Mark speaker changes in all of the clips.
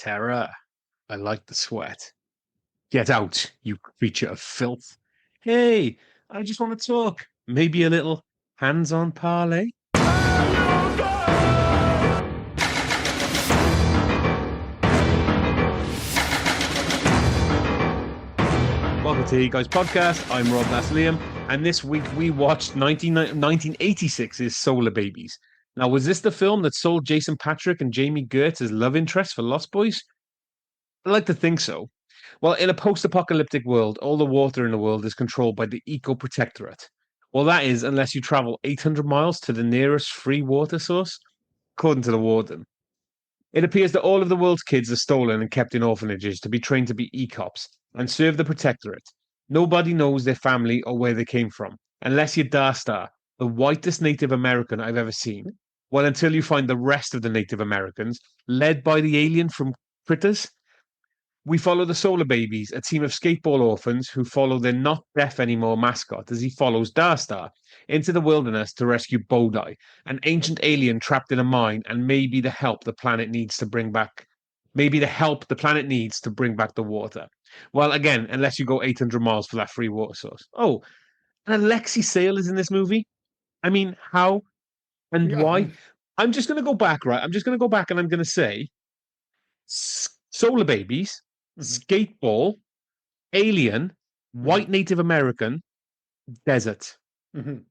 Speaker 1: terror. I like the sweat. Get out, you creature of filth. Hey, I just want to talk. Maybe a little hands-on parlay. Welcome to the Guys Podcast. I'm Rob, that's Liam, and this week we watched 1986's Solarbabies. Now, was this the film that sold Jason Patric and Jamie Gertz as love interests for Lost Boys? I like to think so. Well, in a post-apocalyptic world, all the water in the world is controlled by the Eco-Protectorate. Well, that is, unless you travel 800 miles to the nearest free water source, according to the warden. It appears that all of the world's kids are stolen and kept in orphanages to be trained to be e-cops and serve the Protectorate. Nobody knows their family or where they came from, unless you're Darstar, the whitest Native American I've ever seen. Well, until you find the rest of the Native Americans, led by the alien from Critters. We follow the Solarbabies, a team of skateball orphans who follow their not deaf anymore mascot as he follows Darstar into the wilderness to rescue Bodai, an ancient alien trapped in a mine, and maybe the help the planet needs to bring back. Maybe the help the planet needs to bring back the water. Well, again, unless you go 800 miles for that free water source. Oh, and Alexi Sale is in this movie. I mean, how and
Speaker 2: Yeah.
Speaker 1: why? I'm just going to go back, right? I'm just going to go back and I'm going to say Solarbabies, skateball, alien, white Native American, desert.
Speaker 2: Mhm.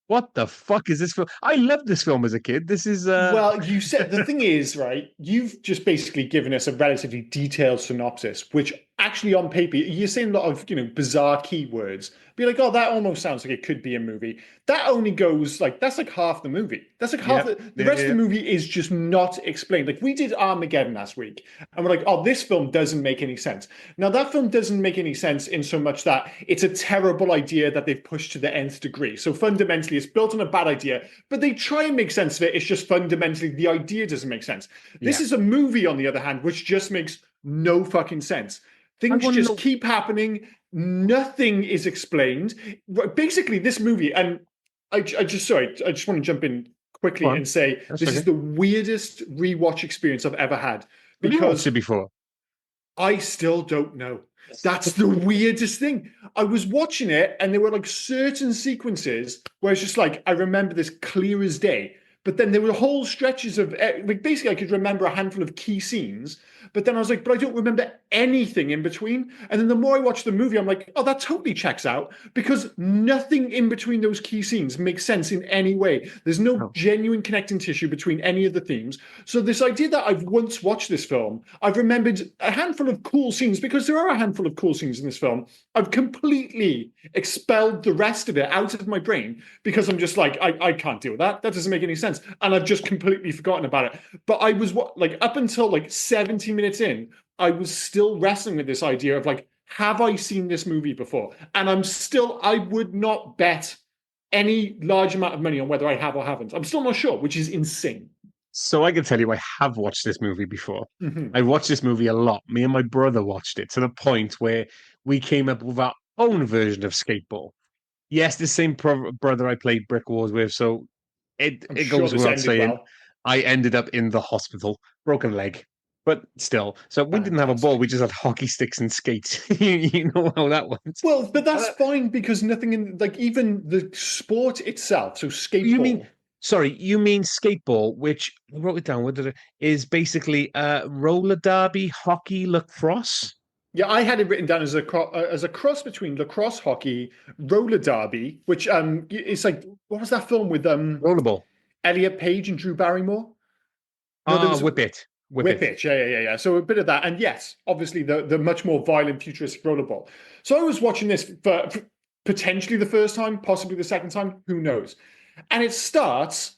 Speaker 1: What the fuck is this film? I loved this film as a kid. This is
Speaker 2: Well, you said the thing is, right, you've just basically given us a relatively detailed synopsis, which actually on paper, you're saying a lot of, bizarre keywords. Be like, oh, that almost sounds like it could be a movie. That only goes like, that's like half the movie. That's like half the rest of the movie is just not explained. Like we did Armageddon last week, and we're like, oh, this film doesn't make any sense. Now, that film doesn't make any sense in so much that it's a terrible idea that they've pushed to the nth degree. So fundamentally, it's built on a bad idea, but they try and make sense of it. It's just fundamentally the idea doesn't make sense. This is a movie, on the other hand, which just makes no fucking sense. Things just keep happening. Nothing is explained. Basically, this movie, and I just want to jump in quickly and say this is the weirdest rewatch experience I've ever had.
Speaker 1: Because have you watched it before?
Speaker 2: I still don't know. That's the weirdest thing. I was watching it, and there were like certain sequences where it's just like I remember this clear as day. But then there were whole stretches of like basically I could remember a handful of key scenes, but then I was like, but I don't remember anything in between. And then the more I watch the movie, I'm like, oh, that totally checks out because nothing in between those key scenes makes sense in any way. There's no genuine connecting tissue between any of the themes. So this idea that I've once watched this film, I've remembered a handful of cool scenes because there are a handful of cool scenes in this film. I've completely expelled the rest of it out of my brain because I'm just like, I can't deal with that. That doesn't make any sense. And I've just completely forgotten about it. But I was like up until like 70 minutes in, I was still wrestling with this idea of like, have I seen this movie before? And I would not bet any large amount of money on whether I have or haven't. I'm still not sure, which is insane.
Speaker 1: So I can tell you, I have watched this movie before. I watched this movie a lot. Me and my brother watched it to the point where we came up with our own version of skateball. Yes, the same brother I played Brick Wars with. So it goes without saying, I ended up in the hospital, broken leg. But still, so we didn't have a ball. We just had hockey sticks and skates. You know how that went.
Speaker 2: Well, but that's fine because nothing in like even the sport itself. So skateball.
Speaker 1: You mean skateball, which I wrote it down. What did it is basically roller derby, hockey, lacrosse.
Speaker 2: Yeah, I had it written down as a cross between lacrosse, hockey, roller derby, which it's like what was that film with
Speaker 1: Rollerball,
Speaker 2: Elliot Page and Drew Barrymore?
Speaker 1: No, Whip It.
Speaker 2: Whip It, yeah. So a bit of that, and yes, obviously the much more violent futuristic rollerball. So I was watching this for potentially the first time, possibly the second time, who knows? And it starts.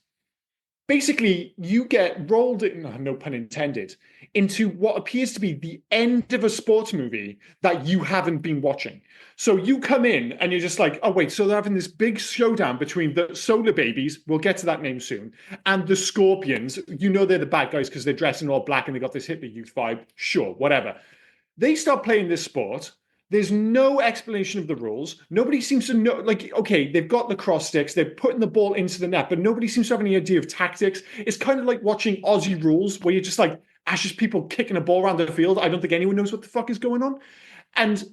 Speaker 2: Basically, you get rolled in, no pun intended, into what appears to be the end of a sports movie that you haven't been watching. So you come in and you're just like, oh, wait, so they're having this big showdown between the Solarbabies, we'll get to that name soon, and the Scorpions. You know they're the bad guys because they're dressed in all black and they got this hippie youth vibe. Sure, whatever. They start playing this sport. There's no explanation of the rules. Nobody seems to know, like, okay, they've got lacrosse sticks, they're putting the ball into the net, but nobody seems to have any idea of tactics. It's kind of like watching Aussie rules where you're just like, Ash just people kicking a ball around the field. I don't think anyone knows what the fuck is going on. And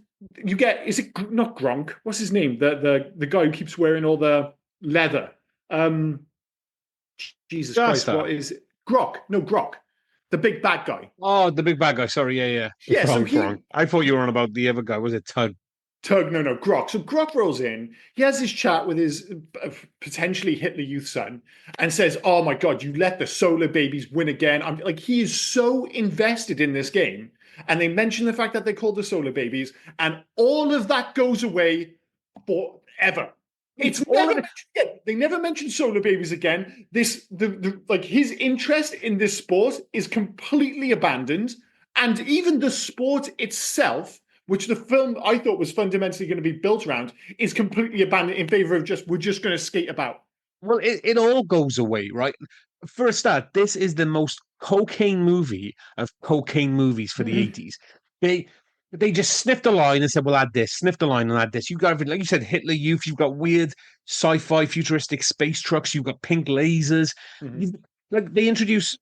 Speaker 2: you get, is it not Gronk? What's his name? The guy who keeps wearing all the leather. Um, Jesus Christ,
Speaker 1: Shasta.
Speaker 2: what is it? Grok? No, Grok, the big bad guy.
Speaker 1: Oh, the big bad guy. Sorry, yeah.
Speaker 2: Yeah, so
Speaker 1: Wrong. I thought you were on about the other guy. Was it Tug?
Speaker 2: Tug, no, Grok. So Grok rolls in. He has his chat with his potentially Hitler Youth son and says, "Oh my God, you let the Solarbabies win again." I'm like, he is so invested in this game, and they mention the fact that they called the Solarbabies, and all of that goes away forever. It's never mentioned again. They never mention Solarbabies again. The like his interest in this sport is completely abandoned, and even the sport itself, which the film I thought was fundamentally going to be built around, is completely abandoned in favor of we're just going to skate about.
Speaker 1: Well, it all goes away, right? For a start, this is the most cocaine movie of cocaine movies for the 80s. They they just sniffed a line and said, "We'll add this." Sniffed a line and add this. You got everything, like you said, Hitler Youth. You've got weird sci-fi, futuristic space trucks. You've got pink lasers.
Speaker 2: Mm-hmm.
Speaker 1: You've, like they introduce,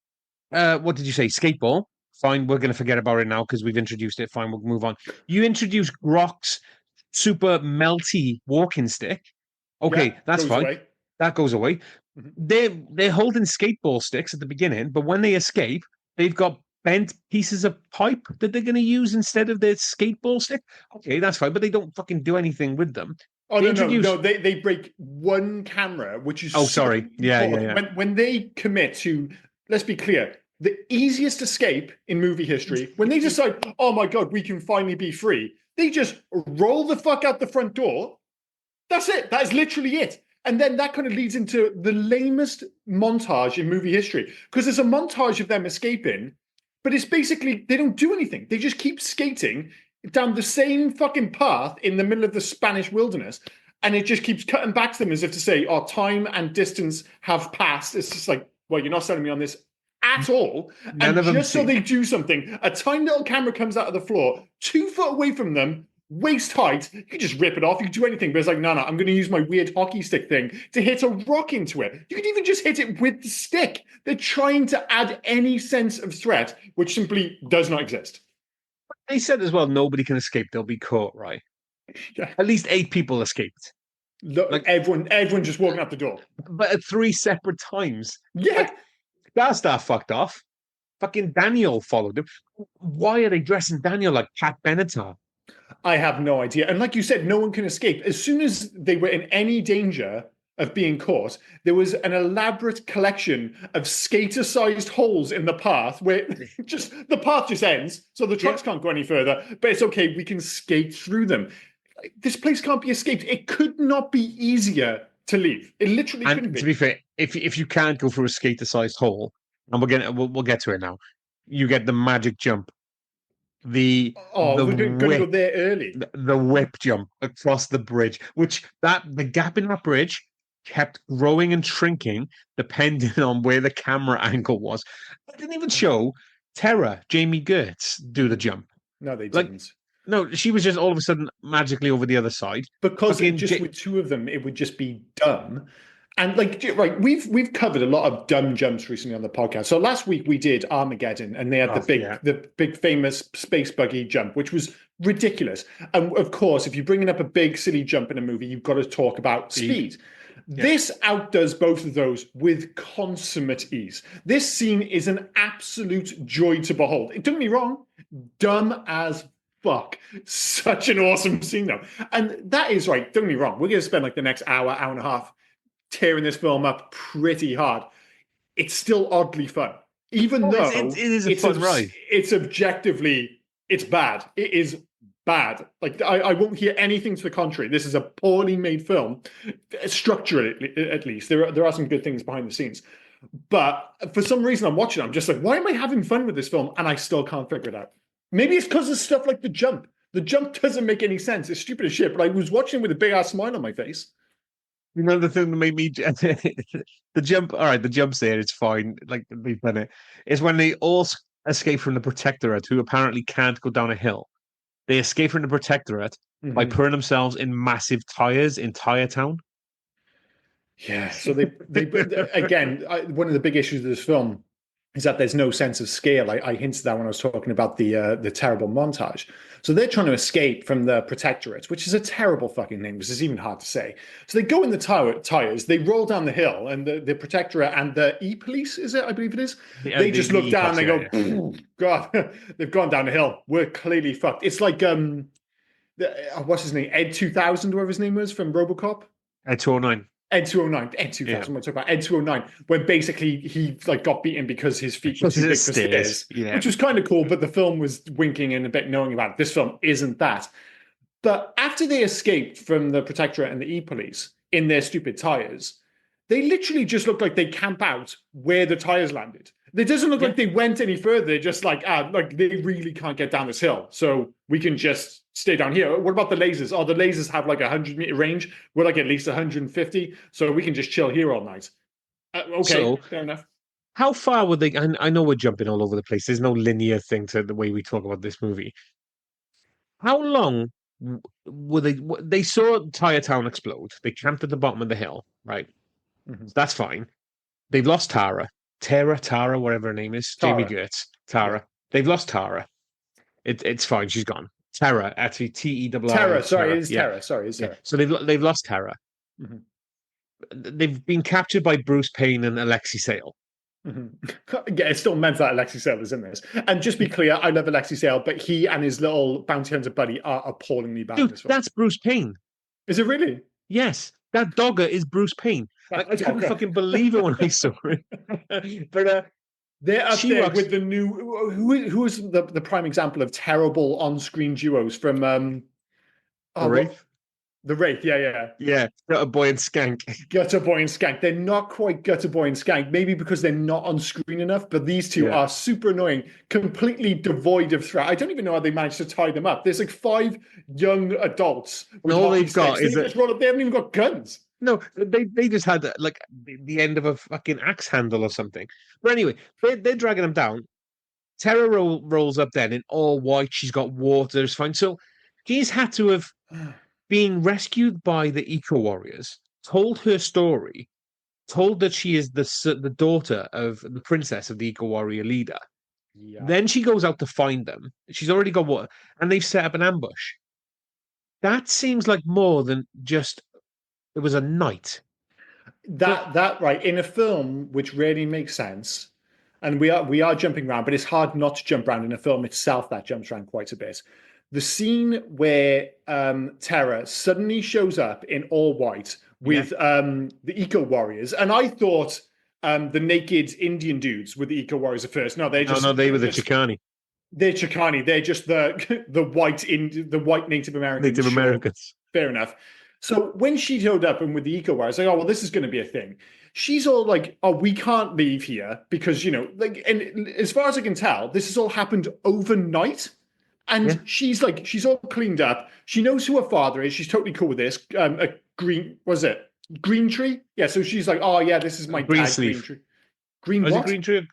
Speaker 1: what did you say? Skateball. Fine, we're going to forget about it now because we've introduced it. Fine, we'll move on. You introduce Grok's super melty walking stick.
Speaker 2: Yeah,
Speaker 1: Okay, that's
Speaker 2: goes
Speaker 1: fine.
Speaker 2: away.
Speaker 1: That goes away.
Speaker 2: Mm-hmm.
Speaker 1: They're holding skateball sticks at the beginning, but when they escape, they've got bent pieces of pipe that they're going to use instead of their skateball stick. Okay, that's fine, but they don't fucking do anything with them.
Speaker 2: Oh
Speaker 1: They
Speaker 2: no!
Speaker 1: introduce.
Speaker 2: They break one camera, which is
Speaker 1: Oh,
Speaker 2: so
Speaker 1: sorry.
Speaker 2: important.
Speaker 1: Yeah.
Speaker 2: When they commit to, let's be clear, the easiest escape in movie history, when they decide, oh my God, we can finally be free, they just roll the fuck out the front door. That's it. That is literally it. And then that kind of leads into the lamest montage in movie history because there's a montage of them escaping, but it's basically they don't do anything. They just keep skating down the same fucking path in the middle of the Spanish wilderness. And it just keeps cutting back to them as if to say, oh, time and distance have passed. It's just like, well, you're not selling me on this at all.
Speaker 1: None
Speaker 2: And
Speaker 1: of them
Speaker 2: just so
Speaker 1: see.
Speaker 2: they do something, a tiny little camera comes out of the floor, 2 foot away from them, waist height. You could just rip it off. You could do anything, but it's like, no, I'm going to use my weird hockey stick thing to hit a rock into it. You could even just hit it with the stick. They're trying to add any sense of threat, which simply does not exist.
Speaker 1: They said as well, nobody can escape. They'll be caught, right?
Speaker 2: Yeah.
Speaker 1: At least 8 people escaped. Like,
Speaker 2: Everyone just walking out the door.
Speaker 1: but at 3 separate times.
Speaker 2: Yeah.
Speaker 1: Like, that stuff fucked off. Fucking Daniel followed him. Why are they dressing Daniel like Pat Benatar?
Speaker 2: I have no idea. And like you said, no one can escape. As soon as they were in any danger of being caught, there was an elaborate collection of skater-sized holes in the path where just the path just ends, so the trucks can't go any further. But it's okay, we can skate through them. This place can't be escaped. It could not be easier to leave. It literally couldn't
Speaker 1: And
Speaker 2: be.
Speaker 1: to be fair, if you can't go through a skater-sized hole, and we'll get to it now, you get the magic jump, the
Speaker 2: Oh,
Speaker 1: the
Speaker 2: we're going to go
Speaker 1: whip,
Speaker 2: there early.
Speaker 1: the whip jump across the bridge, which the gap in that bridge kept growing and shrinking depending on where the camera angle was. It didn't even show Tara, Jamie Gertz, do the jump.
Speaker 2: No, they
Speaker 1: Like,
Speaker 2: didn't.
Speaker 1: no, she was just all of a sudden magically over the other side.
Speaker 2: Because
Speaker 1: Fucking
Speaker 2: just with two of them, it would just be dumb. And like, right, we've covered a lot of dumb jumps recently on the podcast. So last week we did Armageddon, and they had the big famous space buggy jump, which was ridiculous. And of course, if you're bringing up a big silly jump in a movie, you've got to talk about speed. Yeah. This outdoes both of those with consummate ease. This scene is an absolute joy to behold. Don't get me wrong, dumb as fuck. Such an awesome scene, though. And that is right. Don't get me wrong. We're going to spend like the next hour and a half tearing this film up pretty hard. It's still oddly fun, even though
Speaker 1: it is a fun ride.
Speaker 2: It's objectively, it's bad. It is bad. Like I won't hear anything to the contrary. This is a poorly made film, structurally at least. There are some good things behind the scenes, but for some reason I'm watching. I'm just like, why am I having fun with this film? And I still can't figure it out. Maybe it's because of stuff like the jump. The jump doesn't make any sense. It's stupid as shit. But I was watching with a big ass smile on my face.
Speaker 1: You know the thing that made me the jump. All right, the jump's there. It's fine. Like they've done it. Is when they all escape from the Protectorate, who apparently can't go down a hill. They escape from the Protectorate by putting themselves in massive tires in Tire Town.
Speaker 2: Yeah. So they again, one of the big issues of this film is that there's no sense of scale. I hinted that when I was talking about the terrible montage. So they're trying to escape from the Protectorate, which is a terrible fucking name because it's even hard to say. So they go in the tires, they roll down the hill, and the Protectorate and the E-Police, is it? I believe it is. They just look
Speaker 1: the
Speaker 2: down and
Speaker 1: epochs,
Speaker 2: they
Speaker 1: yeah, yeah.
Speaker 2: go, God, they've gone down the hill. We're clearly fucked. It's like what's his name? Ed 2000, whatever his name was from RoboCop.
Speaker 1: At 209.
Speaker 2: Ed 209, Ed
Speaker 1: Yeah.
Speaker 2: 2000, what am I talking about? Ed 209, when basically he like got beaten because his feet were
Speaker 1: Because
Speaker 2: too
Speaker 1: it's
Speaker 2: big for
Speaker 1: stairs.
Speaker 2: stairs,
Speaker 1: Yeah.
Speaker 2: which was kind of cool, but the film was winking in a bit knowing about it. This film isn't that. But after they escaped from the Protectorate and the E-Police in their stupid tires, they literally just look like they camp out where the tires landed. It doesn't look
Speaker 1: Yeah.
Speaker 2: like they went any further. They're just like they really can't get down this hill, so we can just stay down here. What about the lasers? Oh, the lasers have like 100-meter range. We're like at least 150, so we can just chill here all night. Okay,
Speaker 1: So,
Speaker 2: fair enough.
Speaker 1: how far would they? I know we're jumping all over the place. There's no linear thing to the way we talk about this movie. How long were they? They saw Tire Town explode. They camped at the bottom of the hill, right?
Speaker 2: Mhm.
Speaker 1: So that's fine. They've lost Tara, whatever her name is, Jamie
Speaker 2: Tara,
Speaker 1: Gertz,
Speaker 2: yeah.
Speaker 1: Tara. They've lost Tara. It's fine. She's gone. Tara, actually, Terra,
Speaker 2: Terra, sorry, it
Speaker 1: Tara.
Speaker 2: is
Speaker 1: Yeah,
Speaker 2: Terra. Sorry, it's
Speaker 1: yeah.
Speaker 2: Terra.
Speaker 1: So they've lost Tara.
Speaker 2: Mhm.
Speaker 1: They've been captured by Bruce Payne and Alexi Sale.
Speaker 2: Mhm. Yeah, it's still meant that Alexi Sale is in this. And just be clear, I love Alexi Sale, but he and his little bounty hunter buddy are appallingly bad in
Speaker 1: Dude,
Speaker 2: this film.
Speaker 1: that's Bruce Payne.
Speaker 2: Is it really?
Speaker 1: Yes, that dogger is Bruce Payne. Like I couldn't
Speaker 2: Okay.
Speaker 1: fucking believe it when I saw it. But
Speaker 2: They're up
Speaker 1: she
Speaker 2: there
Speaker 1: rocks.
Speaker 2: with the new. Who is the prime example of terrible on-screen duos from
Speaker 1: The
Speaker 2: oh what
Speaker 1: Wraith.
Speaker 2: the Wraith? Yeah, yeah.
Speaker 1: Yeah, got a boy and skank.
Speaker 2: Gutter Boy and Skank. They're not quite Gutter Boy and Skank, maybe because they're not on screen enough, but these two
Speaker 1: Yeah.
Speaker 2: are super annoying, completely devoid of threat. I don't even know how they managed to tie them up. There's like 5 young adults with
Speaker 1: And all
Speaker 2: hockey
Speaker 1: they've got
Speaker 2: sticks. They
Speaker 1: is a
Speaker 2: just roll up, they haven't even got guns.
Speaker 1: no. They just had like the end of a fucking axe handle or something. But anyway, they're dragging them down. Terra rolls up then in all white. She's got water. It's fine. So she's had to have been rescued by the Eco Warriors, told her story, told that she is the daughter of the princess of the Eco Warrior leader.
Speaker 2: Yeah.
Speaker 1: Then she goes out to find them. She's already got water, and they've set up an ambush. That seems like more than just it was a night. But
Speaker 2: That right in a film which really makes sense, and we are jumping around, but it's hard not to jump around in a film itself that jumps around quite a bit. The scene where Terra suddenly shows up in all white
Speaker 1: yeah,
Speaker 2: with the Eco Warriors, and I thought the naked Indian dudes were the Eco Warriors at first. No,
Speaker 1: no, they were the Chicani,
Speaker 2: they're Chicani. They're just the the white Native Americans.
Speaker 1: Native
Speaker 2: Sure,
Speaker 1: Americans.
Speaker 2: fair enough. So when she showed up and with the eco wire, I was like, oh well, this is going to be a thing. She's all like, oh, we can't leave here because like, and as far as I can tell, this has all happened overnight.
Speaker 1: Yeah,
Speaker 2: And she's all cleaned up. She knows who her father is. She's totally cool with this. A green, was it Green Tree? Yeah. So she's like, oh yeah, this is my
Speaker 1: green
Speaker 2: dad, Green
Speaker 1: sleeve.
Speaker 2: Tree. Green
Speaker 1: Was it
Speaker 2: what?
Speaker 1: green tree?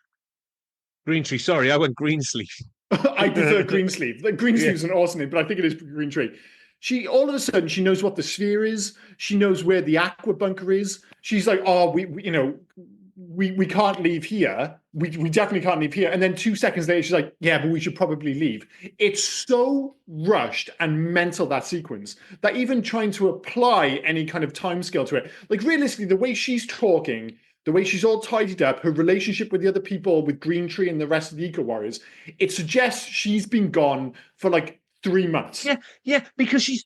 Speaker 1: Green tree. Sorry, I went green sleeve.
Speaker 2: I prefer green sleeve. The green
Speaker 1: Yeah,
Speaker 2: sleeve is an awesome name, but I think it is green tree. She all of a sudden she knows what the sphere is. She knows where the aqua bunker is. She's like, oh, we can't leave here. We definitely can't leave here. And then 2 seconds later, she's like, yeah, but we should probably leave. It's so rushed and mental, that sequence, that even trying to apply any kind of time scale to it, like realistically, the way she's talking, the way she's all tidied up, her relationship with the other people, with Green Tree and the rest of the Eco Warriors, it suggests she's been gone for like 3 months.
Speaker 1: yeah. Because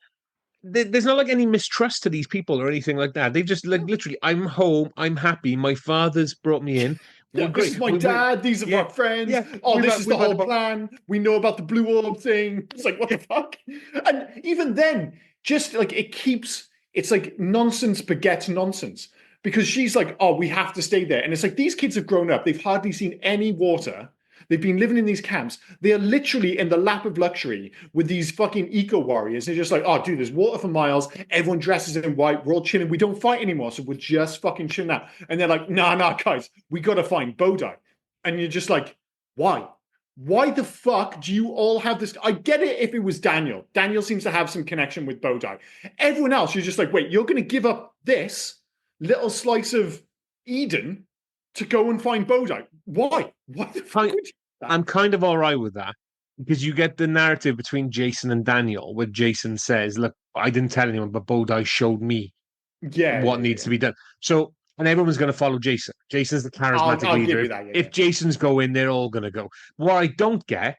Speaker 1: there's not like any mistrust to these people or anything like that. They've just like literally, I'm home, I'm happy. My father's brought me in. We're
Speaker 2: Yeah, this
Speaker 1: great.
Speaker 2: is my dad. These are
Speaker 1: Yeah,
Speaker 2: our friends.
Speaker 1: yeah.
Speaker 2: Oh, this is the
Speaker 1: We've had
Speaker 2: whole
Speaker 1: about
Speaker 2: plan. We know about the blue orb thing. It's like, what the fuck? And even then, just like it's like nonsense begets nonsense because she's like, oh, we have to stay there. And it's like, these kids have grown up. They've hardly seen any water. They've been living in these camps. They are literally in the lap of luxury with these fucking eco warriors. They're just like, oh, dude, there's water for miles. Everyone dresses in white. We're all chilling. We don't fight anymore. So we're just fucking chilling out. And they're like, nah, guys, we got to find Bodhi. And you're just like, why? Why the fuck do you all have this? I get it if it was Daniel. Daniel seems to have some connection with Bodhi. Everyone else, you're just like, wait, you're going to give up this little slice of Eden to go and find Bodhi. Why? Why the fuck
Speaker 1: Kind,
Speaker 2: would you do that?
Speaker 1: I'm kind of all right with that because you get the narrative between Jason and Daniel, where Jason says, "Look, I didn't tell anyone, but Bodhi showed me
Speaker 2: Yeah,
Speaker 1: what
Speaker 2: yeah,
Speaker 1: needs
Speaker 2: yeah.
Speaker 1: to be done." So, and everyone's going to follow Jason. Jason's the charismatic
Speaker 2: I'll give
Speaker 1: leader.
Speaker 2: you
Speaker 1: If
Speaker 2: that. Yeah,
Speaker 1: if
Speaker 2: yeah.
Speaker 1: Jason's going, they're all going to go. What I don't get,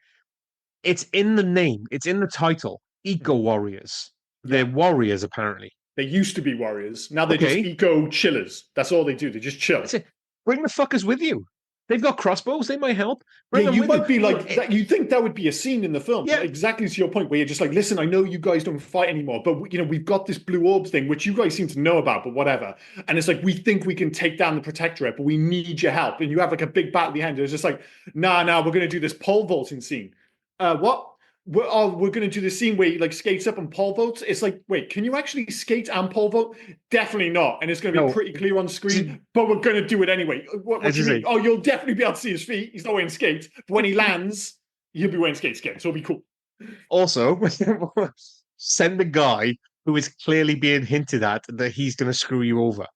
Speaker 1: it's in the name, it's in the title, Eco
Speaker 2: Mhm.
Speaker 1: Warriors. They're
Speaker 2: Yeah.
Speaker 1: warriors, apparently.
Speaker 2: They used to be warriors. Now they're just
Speaker 1: Okay,
Speaker 2: eco chillers. That's all they do. They just chill.
Speaker 1: that's it. Bring the fuckers with you. They've got crossbows. They might help.
Speaker 2: Yeah,
Speaker 1: Bring them
Speaker 2: you
Speaker 1: with you.
Speaker 2: might be like that. You think that would be a scene in the film,
Speaker 1: Yeah,
Speaker 2: exactly to your point, where you're just like, listen, I know you guys don't fight anymore, but we've got this blue orb thing, which you guys seem to know about, but whatever. And it's like we think we can take down the Protectorate, but we need your help. And you have like a big battle at the end. It's just like, nah, we're going to do this pole vaulting scene. What? We're going to do the scene where he like skates up and pole vaults. It's like, wait, can you actually skate and pole vault? Definitely not. And it's going to be
Speaker 1: no.
Speaker 2: pretty clear on screen, but we're going to do it anyway. What
Speaker 1: As
Speaker 2: do
Speaker 1: I
Speaker 2: you mean?
Speaker 1: say,
Speaker 2: Oh, you'll definitely be able to see his feet. He's not wearing skates. But when he lands, he'll be wearing skates again. So it'll be cool.
Speaker 1: also send the guy who is clearly being hinted at that he's going to screw you over.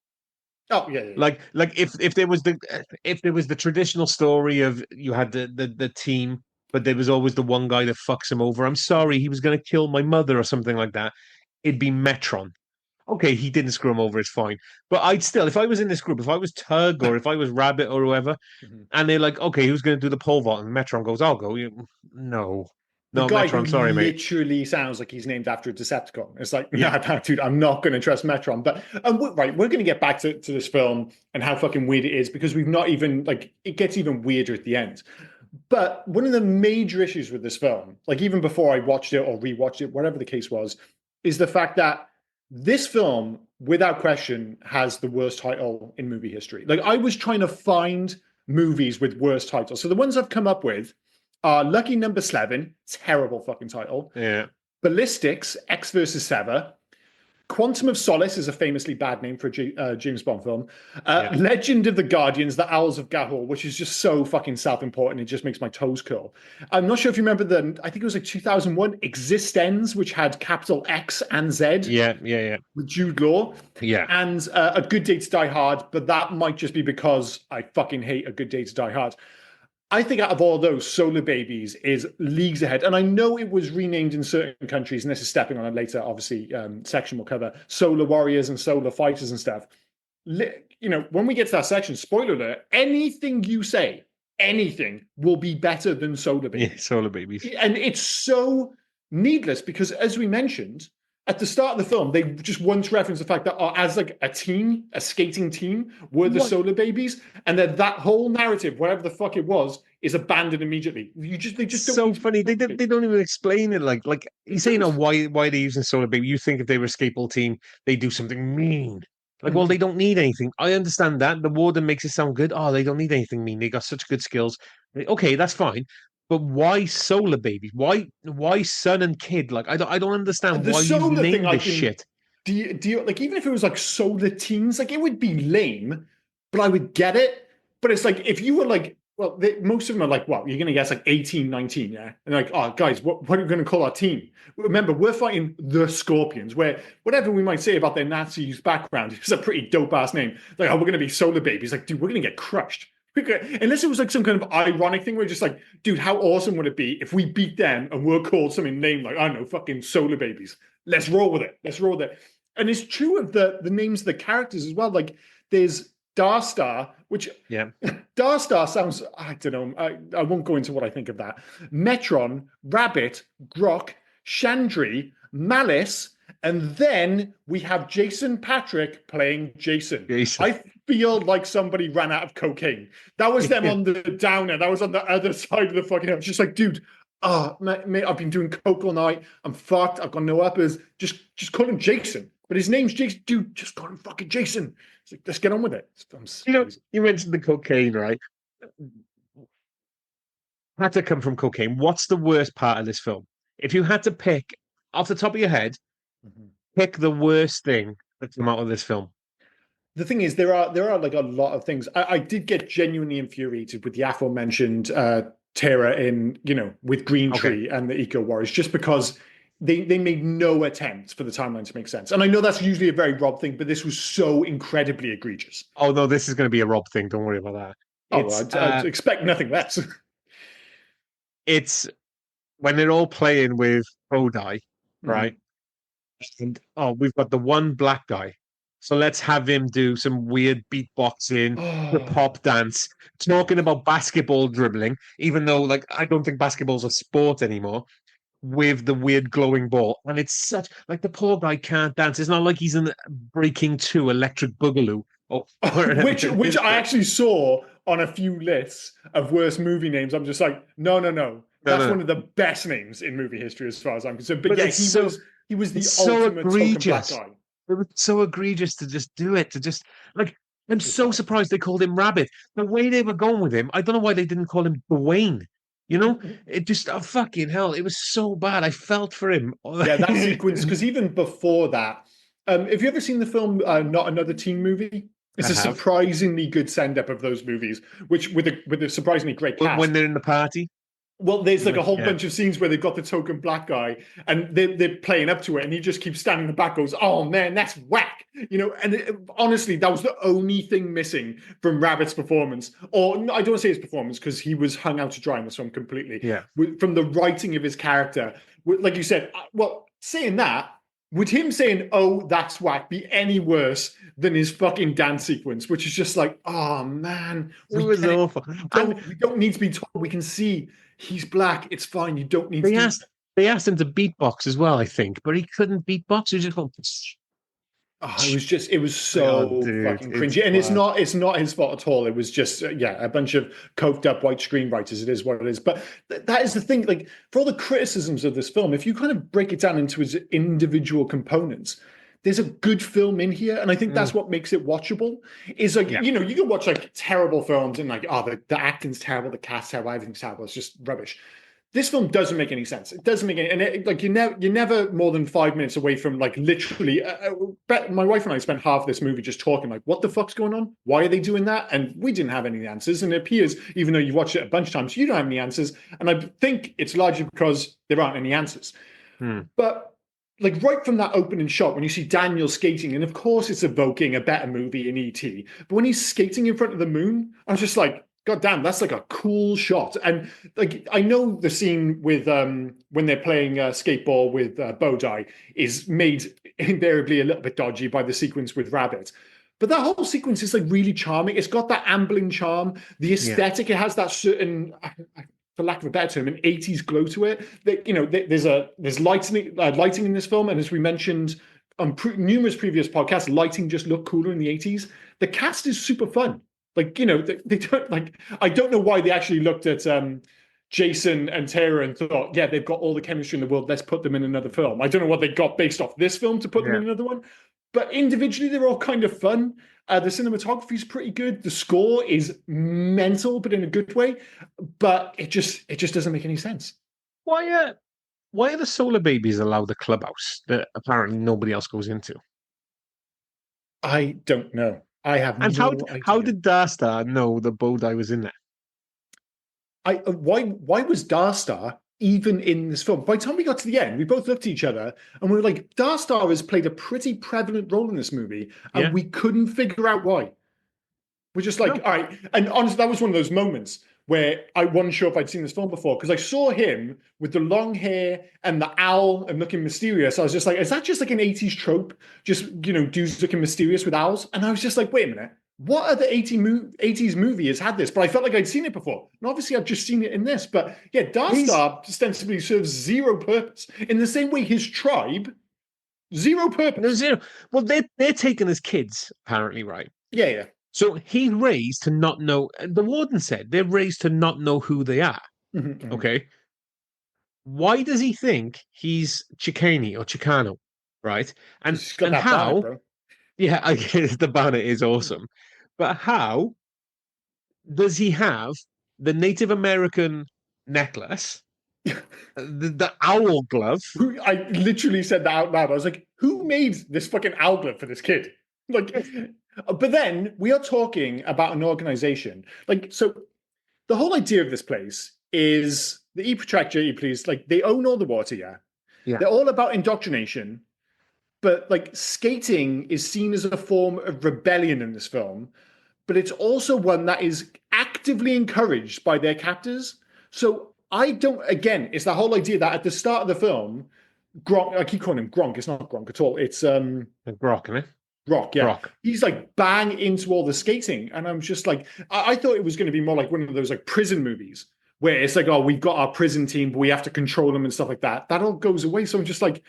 Speaker 2: Oh, yeah, yeah, yeah.
Speaker 1: Like if there was the traditional story of you had the team, but there was always the one guy that fucks him over. I'm sorry, he was going to kill my mother or something like that. It'd be Metron. Okay, he didn't screw him over. It's fine. But I'd still, if I was in this group, if I was Tug or if I was Rabbit or whoever,
Speaker 2: Mhm.
Speaker 1: and they're like, okay, who's going to do the pole vault? And Metron goes, I'll go. No,
Speaker 2: The
Speaker 1: no,
Speaker 2: guy who
Speaker 1: Metron. Sorry, mate.
Speaker 2: literally sounds like he's named after a Decepticon. It's like,
Speaker 1: Yeah,
Speaker 2: nah, dude, I'm not going to trust Metron. But right, we're going to get back to this film and how fucking weird it is because we've not even like it gets even weirder at the end. But one of the major issues with this film, like even before I watched it or rewatched it, whatever the case was, is the fact that this film, without question, has the worst title in movie history. Like I was trying to find movies with worse titles. So the ones I've come up with are Lucky Number 7, terrible fucking title.
Speaker 1: yeah,
Speaker 2: Ballistics, X versus Sever. Quantum of Solace is a famously bad name for a James Bond film.
Speaker 1: yeah.
Speaker 2: Legend of the Guardians, The Owls of Gahul, which is just so fucking self-important. It just makes my toes curl. I'm not sure if you remember I think it was like 2001, Existenz, which had capital X and Z
Speaker 1: Yeah.
Speaker 2: with Jude Law.
Speaker 1: Yeah.
Speaker 2: And A Good Day to Die Hard, but that might just be because I fucking hate A Good Day to Die Hard. I think out of all those, Solarbabies is leagues ahead. And I know it was renamed in certain countries, and this is stepping on a later, obviously, section we'll cover, Solar Warriors and Solar Fighters and stuff. When we get to that section, spoiler alert, anything you say, anything will be better than Solar
Speaker 1: Yeah,
Speaker 2: Babies.
Speaker 1: Solarbabies.
Speaker 2: And it's so needless because, as we mentioned, at the start of the film, they just once referenced the fact that as like a team, a skating team, were the
Speaker 1: What?
Speaker 2: Solarbabies, and that whole narrative, whatever the fuck it was, is abandoned immediately. They just don't.
Speaker 1: So funny. They don't even explain it. Like you say, why they're using Solar Baby. You think if they were a skateball team, they do something mean. Like, well, they don't need anything. I understand that. The warden makes it sound good. Oh, they don't need anything mean. They got such good skills. Okay, that's fine. But why Solar Babies? Why son and kid? Like, I don't understand
Speaker 2: The
Speaker 1: why you've
Speaker 2: solar thing,
Speaker 1: named
Speaker 2: I
Speaker 1: this
Speaker 2: can.
Speaker 1: shit.
Speaker 2: Do you like even if it was like solar teens, like it would be lame, but I would get it. But it's like if you were like, well, most of them are like, what you're gonna guess like 18, 19, yeah, and like, oh guys, what are we gonna call our team? Remember, we're fighting the Scorpions, where whatever we might say about their Nazi background, it's a pretty dope ass name. Like, oh, we're gonna be Solar Babies. Like, dude, we're gonna get crushed. Unless it was like some kind of ironic thing where just like, dude, how awesome would it be if we beat them and we're called something named like, I don't know, fucking Solar Babies. Let's roll with it. Let's roll with it. And it's true of the names of the characters as well. Like there's Darstar, which
Speaker 1: Yeah.
Speaker 2: Darstar sounds, I don't know, I won't go into what I think of that. Metron, Rabbit, Grok, Chandri, Malice, and then we have Jason Patrick playing Jason.
Speaker 1: Jason.
Speaker 2: I feel like somebody ran out of cocaine. That was them on the downer. That was on the other side of the fucking house. Just like, dude, mate, I've been doing coke all night. I'm fucked. I've got no uppers. Just call him Jason. But his name's Jason. Dude, just call him fucking Jason. It's like, let's get on with it.
Speaker 1: You mentioned the cocaine, right? Had to come from cocaine. What's the worst part of this film? If you had to pick off the top of your head,
Speaker 2: Mhm.
Speaker 1: pick the worst thing that came out of this film.
Speaker 2: The thing is, there are like a lot of things. I did get genuinely infuriated with the aforementioned Terra in, with Green
Speaker 1: Okay.
Speaker 2: Tree and the Eco Warriors, just because they made no attempt for the timeline to make sense. And I know that's usually a very Rob thing, but this was so incredibly egregious.
Speaker 1: Oh no, this is going to be a Rob thing. Don't worry about that.
Speaker 2: Oh,
Speaker 1: It's
Speaker 2: I'd expect nothing less.
Speaker 1: it's when they're all playing with Bodai, right?
Speaker 2: Mhm.
Speaker 1: And oh, we've got the one black guy. So let's have him do some weird beatboxing, the
Speaker 2: Oh,
Speaker 1: pop dance, talking about basketball dribbling, even though like I don't think basketball's a sport anymore, with the weird glowing ball. And it's such like the poor guy can't dance. It's not like he's in Breaking Two Electric Boogaloo or whatever it
Speaker 2: which
Speaker 1: is.
Speaker 2: I actually saw on a few lists of worst movie names. I'm just like, no, no, no.
Speaker 1: No,
Speaker 2: That's
Speaker 1: no,
Speaker 2: one
Speaker 1: no.
Speaker 2: of the best names in movie history, as far as I'm concerned. But
Speaker 1: But
Speaker 2: yeah, he was
Speaker 1: it's
Speaker 2: the
Speaker 1: so
Speaker 2: ultimate token black
Speaker 1: egregious.
Speaker 2: guy.
Speaker 1: It was so egregious to just do it, to just like I'm
Speaker 2: It was
Speaker 1: so
Speaker 2: bad.
Speaker 1: surprised they called him Rabbit. The way they were going with him, I don't know why they didn't call him Dwayne. You know, it just oh, fucking hell, it was so bad. I felt for him.
Speaker 2: Yeah, that sequence, because even before that, have you ever seen the film Not Another Teen Movie?
Speaker 1: I
Speaker 2: It's a
Speaker 1: have.
Speaker 2: surprisingly good send up of those movies, which with a surprisingly great
Speaker 1: When
Speaker 2: cast.
Speaker 1: they're in the party.
Speaker 2: Well, there's like a whole
Speaker 1: Yeah.
Speaker 2: bunch of scenes where they've got the token black guy and they're playing up to it, and he just keeps standing in the back, goes, "Oh man, that's whack," you know. And honestly, that was the only thing missing from Rabbit's performance. Or no, I don't want to say his performance because he was hung out to dry in this film completely.
Speaker 1: Yeah.
Speaker 2: From the writing of his character, like you said, well, saying that. Would him saying, "Oh, that's whack," be any worse than his fucking dance sequence, which is just like, "Oh man,
Speaker 1: It
Speaker 2: we
Speaker 1: was
Speaker 2: get it.
Speaker 1: awful. And
Speaker 2: We don't need to be told. We can see he's black. It's fine. You don't need to
Speaker 1: they
Speaker 2: do."
Speaker 1: asked they asked him to beatbox as well, I think, but he couldn't beatbox. He just went,
Speaker 2: Oh, it was
Speaker 1: oh,
Speaker 2: so
Speaker 1: dude,
Speaker 2: fucking
Speaker 1: it's
Speaker 2: cringy, and
Speaker 1: bad.
Speaker 2: it's not his fault at all. It was just yeah, a bunch of coked up white screenwriters. It is what it is. But that is the thing. Like for all the criticisms of this film, if you kind of break it down into its individual components, there's a good film in here, and I think
Speaker 1: Mm,
Speaker 2: that's what makes it watchable. Is like
Speaker 1: yeah.
Speaker 2: you know you can watch like terrible films and like oh the acting's terrible, the cast's terrible, everything's terrible. It's just rubbish. This film doesn't make any sense. It doesn't make any, and like you're never more than 5 minutes away from like literally. My wife and I spent half this movie just talking like, what the fuck's going on? Why are they doing that? And we didn't have any answers. And it appears, even though you've watched it a bunch of times, you don't have any answers. And I think it's largely because there aren't any answers.
Speaker 1: Mm,
Speaker 2: But like right from that opening shot, when you see Daniel skating, and of course it's evoking a better movie in ET, but when he's skating in front of the moon, I was just like, God damn, that's like a cool shot. And like I know the scene with when they're playing skateball with Bodai is made invariably a little bit dodgy by the sequence with Rabbit. But that whole sequence is like really charming. It's got that ambling charm, the
Speaker 1: yeah.
Speaker 2: aesthetic. It has that certain, for lack of a better term, an 80s glow to it. That you know, there's lighting in this film, and as we mentioned on numerous previous podcasts, lighting just looked cooler in the 80s. The cast is super fun. Like, you know, they don't like, I don't know why they actually looked at Jason and Tara and thought, yeah, they've got all the chemistry in the world. Let's put them in another film. I don't know what they got based off this film to put them
Speaker 1: Yeah.
Speaker 2: in another one. But individually, they're all kind of fun. The cinematography is pretty good. The score is mental, but in a good way. But it just doesn't make any sense.
Speaker 1: Why why are the Solar Babies allowed the clubhouse that apparently nobody else goes into?
Speaker 2: I don't know. I have
Speaker 1: And
Speaker 2: no
Speaker 1: how
Speaker 2: idea.
Speaker 1: did Darstar know the Bodai was in there?
Speaker 2: Why was Darstar even in this film? By the time we got to the end, we both looked at each other and we were like, Darstar has played a pretty prevalent role in this movie, and
Speaker 1: Yeah.
Speaker 2: we couldn't figure out why. We're just like,
Speaker 1: No.
Speaker 2: all right. And honestly, that was one of those moments where I wasn't sure if I'd seen this film before because I saw him with the long hair and the owl and looking mysterious. I was just like, is that just like an 80s trope? Just, you know, dudes looking mysterious with owls? And I was just like, wait a minute. What other 80s movie has had this? But I felt like I'd seen it before. And obviously, I've just seen it in this. But yeah,
Speaker 1: He's
Speaker 2: Darstar ostensibly serves zero purpose. In the same way, his tribe, zero
Speaker 1: no
Speaker 2: purpose.
Speaker 1: zero. Well, they're taken as kids, apparently, right?
Speaker 2: Yeah, yeah.
Speaker 1: So he's raised to not know. The warden said they're raised to not know who they are.
Speaker 2: Mhm, mhm.
Speaker 1: Okay. Why does he think he's Chicane or Chicano, right?
Speaker 2: Because he's got
Speaker 1: And
Speaker 2: that banner,
Speaker 1: how?
Speaker 2: bro.
Speaker 1: Yeah, I guess the banner is awesome, but how does he have the Native American necklace, the owl glove?
Speaker 2: Who I literally said that out loud. I was like, who made this fucking owlet for this kid? Like, but then we are talking about an organization. Like, so the whole idea of this place is the E Protector, E Police, like they own all the water, yeah.
Speaker 1: Yeah.
Speaker 2: They're all about indoctrination, but like skating is seen as a form of rebellion in this film, but it's also one that is actively encouraged by their captors. So I don't, again, it's the whole idea that at the start of the film, Gronk, I keep calling him Gronk, it's not Gronk at all. It's
Speaker 1: Grok, isn't it?
Speaker 2: Rock, yeah.
Speaker 1: Grok.
Speaker 2: He's like bang into all the skating. And I'm just like, I thought it was going to be more like one of those like prison movies where it's like, oh, we've got our prison team, but we have to control them and stuff like that. That all goes away. So I'm just like,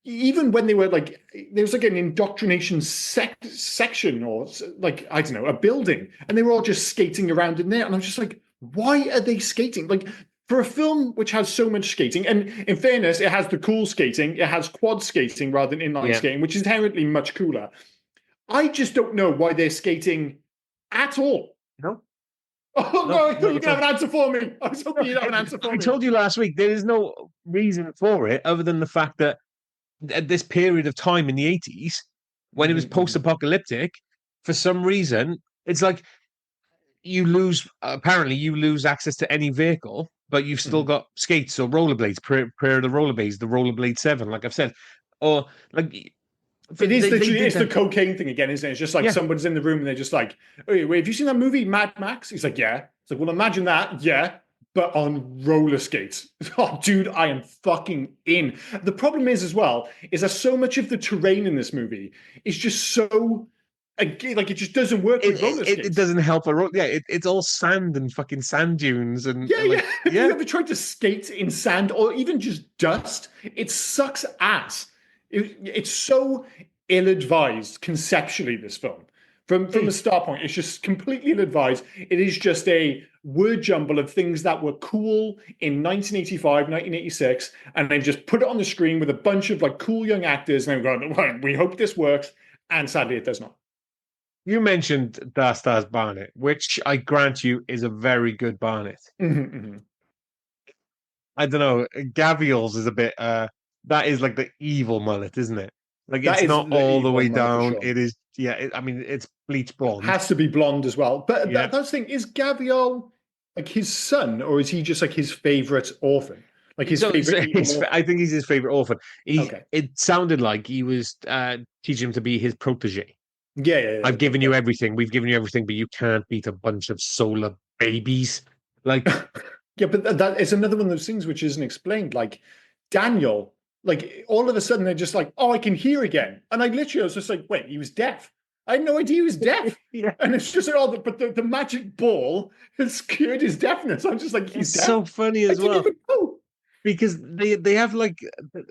Speaker 2: even when they were like, there was like an indoctrination section or like, I don't know, a building, and they were all just skating around in there. And I'm just like, why are they skating? Like, for a film which has so much skating, and in fairness, it has the cool skating, it has quad skating rather than inline
Speaker 1: Yeah.
Speaker 2: skating, which is inherently much cooler. I just don't know why they're skating at all.
Speaker 1: No,
Speaker 2: Oh
Speaker 1: no,
Speaker 2: no, I thought
Speaker 1: no.
Speaker 2: you could have an answer for me. I was hoping you'd have an answer for
Speaker 1: I
Speaker 2: me.
Speaker 1: told you last week there is no reason for it other than the fact that at this period of time in the 80s, when it was
Speaker 2: Mm-hmm.
Speaker 1: post-apocalyptic, for some reason, it's like apparently you lose access to any vehicle, but you've still
Speaker 2: Mm-hmm.
Speaker 1: got skates or rollerblades, prayer of the rollerblades, the rollerblade 7, like I've said. Or like
Speaker 2: It is
Speaker 1: they
Speaker 2: literally,
Speaker 1: did
Speaker 2: it's the
Speaker 1: that.
Speaker 2: cocaine thing again, isn't it? It's just like
Speaker 1: Yeah.
Speaker 2: someone's in the room and they're just like, "Hey, wait, have you seen that movie Mad Max?" He's like, "Yeah." It's like, well, imagine that, yeah, but on roller skates. Oh, dude, I am fucking in. The problem is as well is that so much of the terrain in this movie is just so like it just doesn't work with roller
Speaker 1: It
Speaker 2: skates.
Speaker 1: doesn't help a road. Yeah, it's all sand and fucking sand dunes
Speaker 2: Yeah,
Speaker 1: and
Speaker 2: yeah.
Speaker 1: like
Speaker 2: Have you
Speaker 1: yeah.
Speaker 2: ever tried to skate in sand or even just dust? It sucks ass. It's so ill-advised conceptually, this film. From a
Speaker 1: Hey,
Speaker 2: start point, it's just completely ill-advised. It is just a word jumble of things that were cool in 1985, 1986, and then just put it on the screen with a bunch of like cool young actors, and then going, well, we hope this works. And sadly, it does not.
Speaker 1: you mentioned Dark Stars Barnet, which I grant you is a very good Barnet.
Speaker 2: Mhm, mhm.
Speaker 1: I don't know. Gavials is a bit that is like the evil mullet, isn't it? Like
Speaker 2: That
Speaker 1: it's
Speaker 2: is
Speaker 1: not
Speaker 2: the
Speaker 1: all the
Speaker 2: evil
Speaker 1: way
Speaker 2: mullet for
Speaker 1: down.
Speaker 2: sure.
Speaker 1: It is yeah, I mean it's bleach blonde.
Speaker 2: Has to be blonde as well. But
Speaker 1: Yeah.
Speaker 2: that's the thing, is Gavial like his son, or is he just like his favorite orphan? Like his favorite evil orphan?
Speaker 1: I think he's his favorite orphan. He
Speaker 2: Okay.
Speaker 1: it sounded like he was teaching him to be his protege.
Speaker 2: Yeah, yeah, yeah.
Speaker 1: I've given you everything. We've given you everything, but you can't beat a bunch of solar babies. Like
Speaker 2: Yeah, but that is another one of those things which isn't explained. Like Daniel, like all of a sudden they're just like, oh, I can hear again. And I literally was just like, wait, he was deaf. I had no idea he was deaf.
Speaker 1: yeah,
Speaker 2: And it's just like, oh, but the magic ball has cured his deafness. I'm just like, he's
Speaker 1: it's
Speaker 2: deaf.
Speaker 1: so funny
Speaker 2: I
Speaker 1: as
Speaker 2: didn't
Speaker 1: well.
Speaker 2: even know.
Speaker 1: Because they have like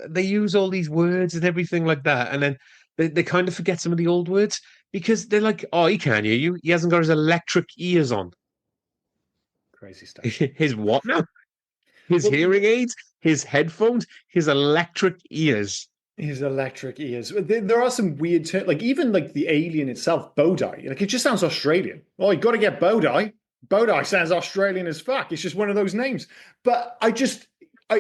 Speaker 1: they use all these words and everything like that, and then they kind of forget some of the old words because they're like, oh, he can't hear you. He hasn't got his electric ears on.
Speaker 2: Crazy stuff.
Speaker 1: His what now? His
Speaker 2: Well,
Speaker 1: hearing aids, his headphones, his electric ears.
Speaker 2: his electric ears. There are some weird terms, like even like the alien itself, Bodai. Like it just sounds Australian. Oh, you got to get Bodai. Bodai sounds Australian as fuck. It's just one of those names. But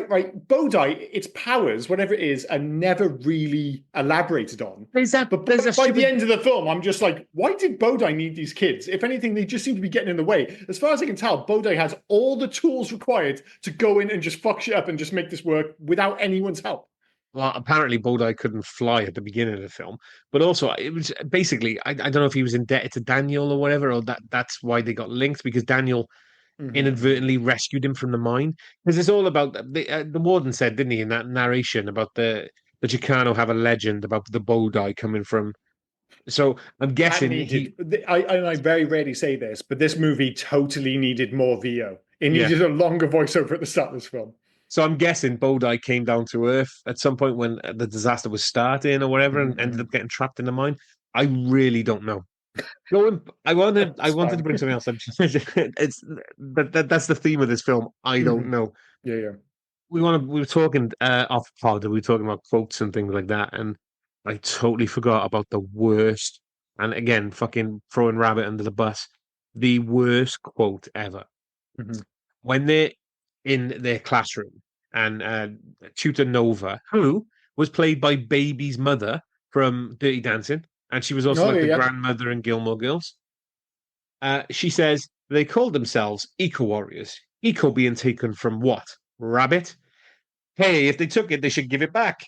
Speaker 2: right, Bodai, its powers, whatever it is, are never really elaborated on. But
Speaker 1: There's a
Speaker 2: by the
Speaker 1: stupid
Speaker 2: end of the film, I'm just like, why did Bodai need these kids? If anything, they just seem to be getting in the way. As far as I can tell, Bodai has all the tools required to go in and just fuck shit up and just make this work without anyone's help.
Speaker 1: well, apparently Bodai couldn't fly at the beginning of the film, but also it was basically I don't know if he was indebted to Daniel or whatever, or that's why they got linked because Daniel
Speaker 2: Mm-hmm.
Speaker 1: inadvertently rescued him from the mine because it's all about the warden said, didn't he, in that narration about the Chicano have a legend about the Bodai coming from. So I'm
Speaker 2: That
Speaker 1: guessing
Speaker 2: needed.
Speaker 1: he,
Speaker 2: I very rarely say this, but this movie totally needed more VO. It
Speaker 1: yeah.
Speaker 2: needed a longer voiceover at the start of this film.
Speaker 1: So I'm guessing Bodai came down to Earth at some point when the disaster was starting or whatever, and ended
Speaker 2: Mm-hmm.
Speaker 1: up getting trapped in the mine. I really don't know. I
Speaker 2: That's
Speaker 1: wanted to
Speaker 2: fine.
Speaker 1: bring something else up. It's that's the theme of this film. I don't
Speaker 2: Mm-hmm.
Speaker 1: know.
Speaker 2: Yeah, yeah.
Speaker 1: We were talking off pod, we were talking about quotes and things like that, and I totally forgot about the worst. And again, fucking throwing rabbit under the bus. The worst quote ever
Speaker 2: Mm-hmm.
Speaker 1: when they're in their classroom and tutor Nova, who was played by Baby's mother from Dirty Dancing, and she was also
Speaker 2: Oh,
Speaker 1: like
Speaker 2: yeah,
Speaker 1: the
Speaker 2: yeah.
Speaker 1: grandmother in Gilmore Girls. She says they called themselves eco warriors. Eco being taken from what? Rabbit. hey, if they took it, they should give it back,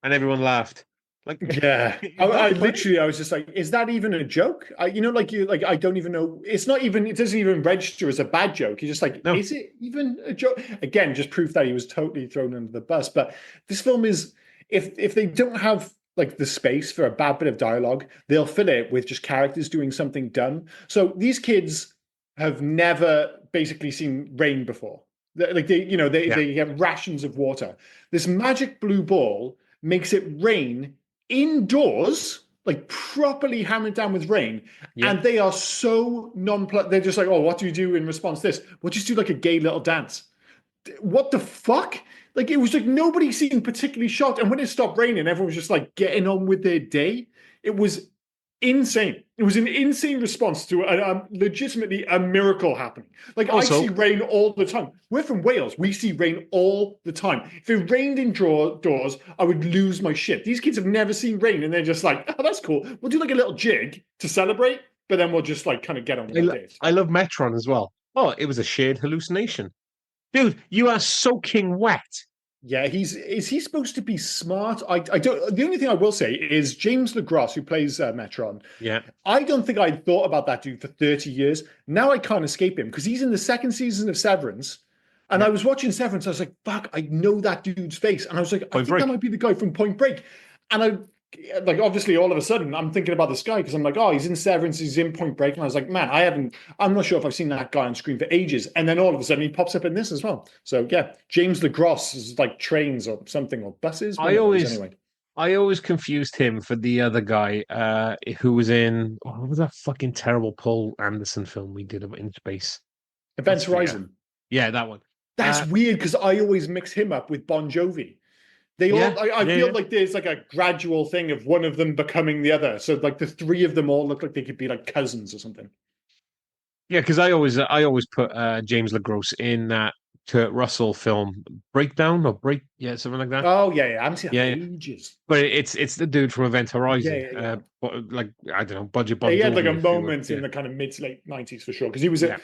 Speaker 1: and everyone laughed. Like,
Speaker 2: Yeah,
Speaker 1: is that funny?
Speaker 2: I was just like, is that even a joke? I don't even know. It's not even, it doesn't even register as a bad joke. You're just like,
Speaker 1: No,
Speaker 2: is it even a joke? Again, just proof that he was totally thrown under the bus. But this film is, if they don't have like the space for a bad bit of dialogue, they'll fill it with just characters doing something dumb. So these kids have never basically seen rain before. Like
Speaker 1: yeah,
Speaker 2: they get rations of water. This magic blue ball makes it rain indoors, like properly hammered down with rain,
Speaker 1: yeah.
Speaker 2: and they are so they're just like, oh, what do you do in response to this? We'll just do like a gay little dance. What the fuck? Like, it was like nobody seemed particularly shocked, and when it stopped raining, everyone was just like getting on with their day. It was insane. It was an insane response to legitimately a miracle happening. Like, I
Speaker 1: Also,
Speaker 2: see rain all the time. We're from Wales. We see rain all the time. If it rained indoors, I would lose my shit. These kids have never seen rain, and they're just like, oh, that's cool. We'll do like a little jig to celebrate, but then we'll just like kind of get on with our day.
Speaker 1: I love Metron as well. Oh, it was a shared hallucination, dude. You are soaking wet.
Speaker 2: Yeah, is he supposed to be smart? I don't. The only thing I will say is James LeGros, who plays Metron.
Speaker 1: Yeah,
Speaker 2: I don't think I'd thought about that dude for 30 years. Now I can't escape him because he's in the second season of Severance. And
Speaker 1: yeah.
Speaker 2: I was watching Severance. I was like, fuck, I know that dude's face. And I was like, I
Speaker 1: Point
Speaker 2: think that
Speaker 1: Break.
Speaker 2: might be the guy from Point Break. And like, obviously, all of a sudden, I'm thinking about this guy because I'm like, oh, he's in Severance, he's in Point Break. And I was like, man, I'm not sure if I've seen that guy on screen for ages. And then all of a sudden, he pops up in this as well. So yeah, James LeGros is like trains or something, or buses, one
Speaker 1: I
Speaker 2: of those
Speaker 1: always
Speaker 2: anyway.
Speaker 1: I always confused him for the other guy who was in what was that fucking terrible Paul Anderson film we did in space? Let's
Speaker 2: Events
Speaker 1: forget.
Speaker 2: Horizon.
Speaker 1: Yeah, that one.
Speaker 2: That's
Speaker 1: Uh
Speaker 2: weird because I always mix him up with Bon Jovi. They
Speaker 1: yeah,
Speaker 2: all, I
Speaker 1: yeah,
Speaker 2: feel
Speaker 1: yeah.
Speaker 2: like there's like a gradual thing of one of them becoming the other. So like the three of them all look like they could be like cousins or something.
Speaker 1: Yeah, because I always put James LeGros in that Kurt Russell film Breakdown or Break yeah, something like that.
Speaker 2: Oh yeah, yeah. I haven't seen that for
Speaker 1: Yeah, yeah.
Speaker 2: ages.
Speaker 1: But it's the dude from Event
Speaker 2: Yeah,
Speaker 1: Horizon.
Speaker 2: yeah, yeah.
Speaker 1: But like I don't know, Budget
Speaker 2: Yeah,
Speaker 1: Bon
Speaker 2: he had like a
Speaker 1: Jovi if you would.
Speaker 2: moment in
Speaker 1: Yeah.
Speaker 2: the kind of mid to late 90s for sure. Because he was
Speaker 1: Yeah.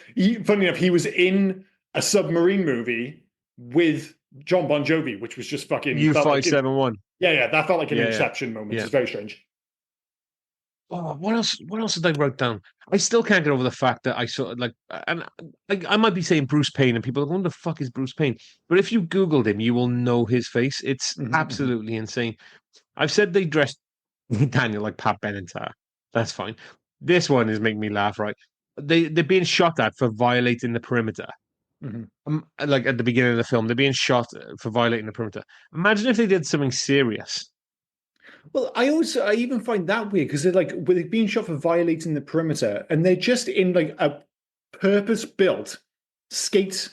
Speaker 2: funny enough, he was in a submarine movie with John Bon Jovi, which was just fucking felt like it.
Speaker 1: U571.
Speaker 2: Yeah, yeah, that felt like an
Speaker 1: Yeah, yeah.
Speaker 2: Inception moment.
Speaker 1: Yeah.
Speaker 2: It's very strange.
Speaker 1: Oh, what else? What else did I write down? I still can't get over the fact that I saw like, and like I might be saying Bruce Payne, and people are going, "Who the fuck is Bruce Payne?" But if you Googled him, you will know his face. It's
Speaker 2: Mhm,
Speaker 1: absolutely insane. I've said they dressed Daniel like Pat Benatar. That's fine. This one is making me laugh. Right? They're being shot at for violating the perimeter.
Speaker 2: mhm, mhm.
Speaker 1: Like at the beginning of the film, they're being shot for violating the perimeter. Imagine if they did something serious.
Speaker 2: Well, I even find that weird because they're like with being shot for violating the perimeter, and they're just in like a purpose-built skate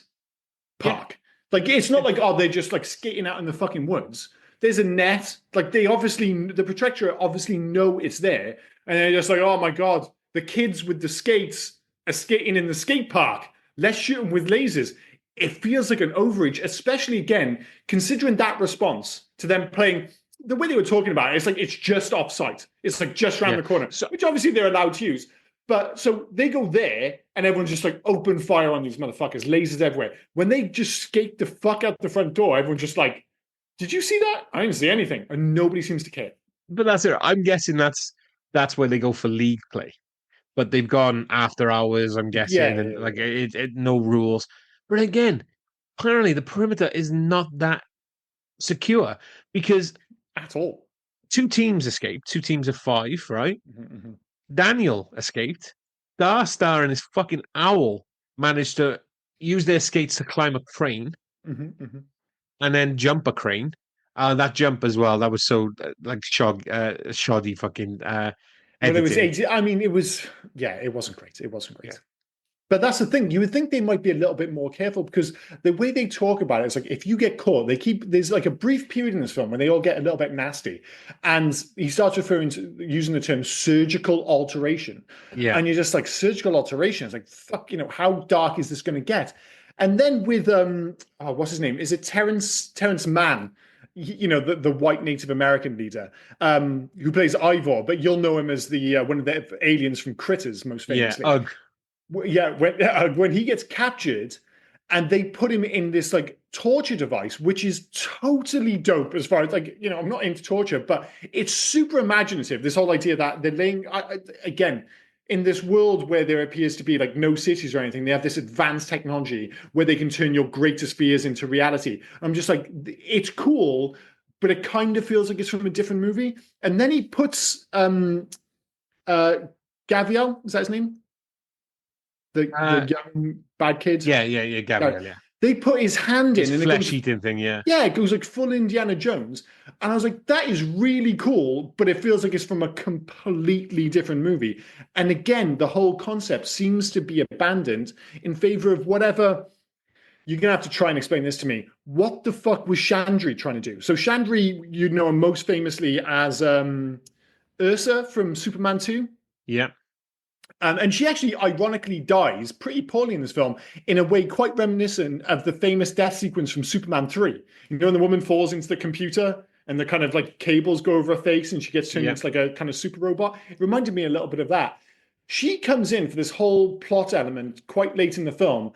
Speaker 1: Yeah.
Speaker 2: park. Like it's not like oh they're just like skating out in the fucking woods. There's a net. Like they obviously the protectorate obviously know it's there, and they're just like oh my god, the kids with the skates are skating in the skate park. Let's shoot them with lasers. It feels like an overreach, especially again considering that response to them playing the way they were talking about it. It's like it's just off site. It's like just around
Speaker 1: Yeah.
Speaker 2: the corner,
Speaker 1: So
Speaker 2: which obviously they're allowed to use. But so they go there and everyone's just like open fire on these motherfuckers, lasers everywhere. When they just skate the fuck out the front door, everyone's just like, did you see that? I didn't see anything. And nobody seems to care.
Speaker 1: but that's it. I'm guessing that's where they go for league play. But they've gone after hours, I'm
Speaker 2: Yeah,
Speaker 1: guessing,
Speaker 2: yeah,
Speaker 1: and like
Speaker 2: yeah.
Speaker 1: no rules. But again, clearly the perimeter is not that secure because
Speaker 2: At all.
Speaker 1: two teams escaped, two teams of five, right?
Speaker 2: Mhm,
Speaker 1: Daniel escaped. Star and his fucking owl managed to use their skates to climb a crane
Speaker 2: mhm, mhm.
Speaker 1: and then jump a crane. That jump as well, that was so like shoddy fucking
Speaker 2: Well, it was
Speaker 1: editing.
Speaker 2: 80. I mean, it was, yeah, it wasn't great. It wasn't
Speaker 1: Yeah.
Speaker 2: great. But that's the thing. You would think they might be a little bit more careful because the way they talk about it is like if you get caught, there's like a brief period in this film when they all get a little bit nasty. And he starts referring to using the term surgical alteration.
Speaker 1: Yeah.
Speaker 2: And you're just like, surgical alteration. It's like, fuck, how dark is this going to get? And then with what's his name? Is it Terrence Mann? The white Native American leader, who plays Ivor, but you'll know him as the one of the aliens from Critters, most
Speaker 1: Yeah.
Speaker 2: famously.
Speaker 1: Ugh.
Speaker 2: Yeah, when he gets captured and they put him in this like torture device, which is totally dope as far as like, I'm not into torture, but it's super imaginative. This whole idea that they're laying, again, in this world where there appears to be like no cities or anything, they have this advanced technology where they can turn your greatest fears into reality. I'm just like, it's cool, but it kind of feels like it's from a different movie. And then he puts uh Gaviel, is that his name? The
Speaker 1: Uh,
Speaker 2: young bad kid.
Speaker 1: yeah,
Speaker 2: Yeah.
Speaker 1: Gabriel, yeah.
Speaker 2: They put his hand
Speaker 1: His
Speaker 2: in and it
Speaker 1: flesh
Speaker 2: goes,
Speaker 1: eating thing, yeah.
Speaker 2: yeah, it goes like full Indiana Jones. And I was like, that is really cool, but it feels like it's from a completely different movie. And again, the whole concept seems to be abandoned in favor of whatever. You're gonna have to try and explain this to me. What the fuck was Chandri trying to do? So Chandri, you know him most famously as Ursa from Superman 2.
Speaker 1: Yeah.
Speaker 2: And she actually ironically dies pretty poorly in this film in a way quite reminiscent of the famous death sequence from Superman 3. You know, when the woman falls into the computer and the kind of like cables go over her face and she gets turned
Speaker 1: Yeah.
Speaker 2: into like a kind of super robot. It reminded me a little bit of that. She comes in for this whole plot element quite late in the film,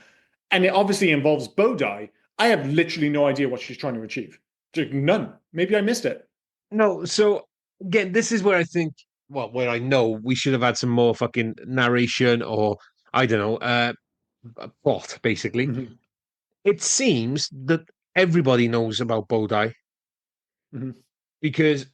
Speaker 2: and it obviously involves Bodai. I have literally no idea what she's trying to achieve. None. Maybe I missed it.
Speaker 1: No, so again, this is where I think, well, where I know we should have had some more fucking narration or I don't know, a plot, basically.
Speaker 2: Mhm,
Speaker 1: It seems that everybody knows about Bodai
Speaker 2: mhm.
Speaker 1: because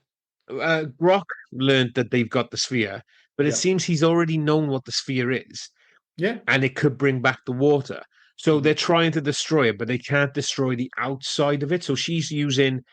Speaker 1: Grok learned that they've got the sphere, but it
Speaker 2: Yeah.
Speaker 1: seems he's already known what the sphere is
Speaker 2: Yeah.
Speaker 1: and it could bring back the water. So they're
Speaker 2: Mhm.
Speaker 1: trying to destroy it, but they can't destroy the outside of it. So she's using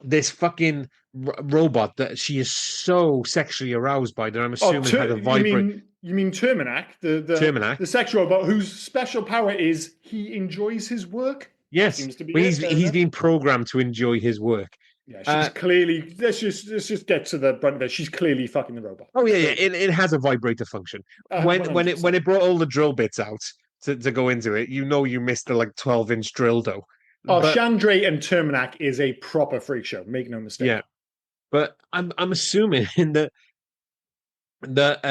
Speaker 1: this fucking robot that she is so sexually aroused by that I'm
Speaker 2: Oh,
Speaker 1: assuming has a
Speaker 2: you
Speaker 1: vibrate
Speaker 2: mean Terminac,
Speaker 1: Terminac.
Speaker 2: the sex robot whose special power is he enjoys his work? That
Speaker 1: Yes,
Speaker 2: seems to be
Speaker 1: but
Speaker 2: it.
Speaker 1: he's
Speaker 2: Fair
Speaker 1: he's
Speaker 2: enough.
Speaker 1: been programmed to enjoy his work.
Speaker 2: Yeah, she's
Speaker 1: Uh,
Speaker 2: clearly. Let's just get to the brunt of it. She's clearly fucking the robot.
Speaker 1: oh yeah,
Speaker 2: So,
Speaker 1: it has a vibrator function. When
Speaker 2: one
Speaker 1: when
Speaker 2: hundred
Speaker 1: it when
Speaker 2: percent.
Speaker 1: it brought all the drill bits out to go into it, you know you missed the like 12-inch drill though.
Speaker 2: Oh,
Speaker 1: But
Speaker 2: Chandra and Terminac is a proper freak show. Make no
Speaker 1: yeah,
Speaker 2: mistake.
Speaker 1: but I'm assuming that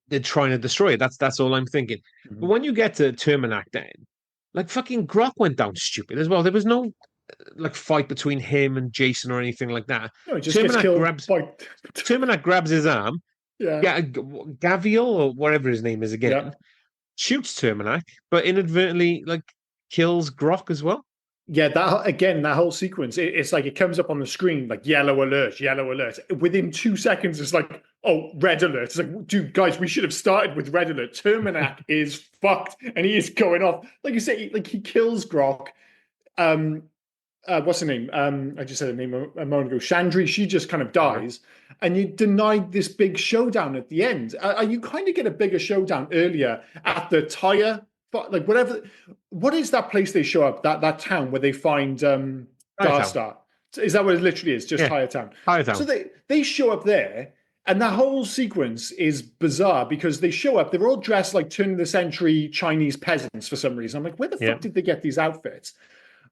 Speaker 1: they're trying to destroy it. That's all I'm thinking. But
Speaker 2: Mhm.
Speaker 1: when you get to Terminac, then like fucking Grok went down stupid as well. There was no like fight between him and Jason or anything like that.
Speaker 2: No, he just gets
Speaker 1: Terminac
Speaker 2: killed
Speaker 1: grabs
Speaker 2: by.
Speaker 1: Terminac grabs his arm.
Speaker 2: Yeah,
Speaker 1: Yeah, Gaviel or whatever his name is
Speaker 2: yeah.
Speaker 1: again shoots Terminac, but inadvertently like kills Grok as well.
Speaker 2: Yeah, that again, that whole sequence, it's like it comes up on the screen like yellow alert, yellow alert. Within 2 seconds, it's like, oh, red alert. It's like, dude, guys, we should have started with red alert. Terminac is fucked, and he is going off. Like you say, like he kills Grok. Um, what's her name? I just said her name a moment ago. Chandri, she just kind of
Speaker 1: Uh-huh.
Speaker 2: dies, and you denied this big showdown at the end. You kind of get a bigger showdown earlier at the tire, but like whatever. What is that place they show up? That town where they find
Speaker 1: Chinatown.
Speaker 2: Darstar? Is that what it literally is? Just
Speaker 1: Yeah,
Speaker 2: Tire Town. So
Speaker 1: Chinatown.
Speaker 2: they show up there. And that whole sequence is bizarre because they show up, they're all dressed like turn of the century Chinese peasants for some reason. I'm like, where the
Speaker 1: Yeah,
Speaker 2: fuck did they get these outfits?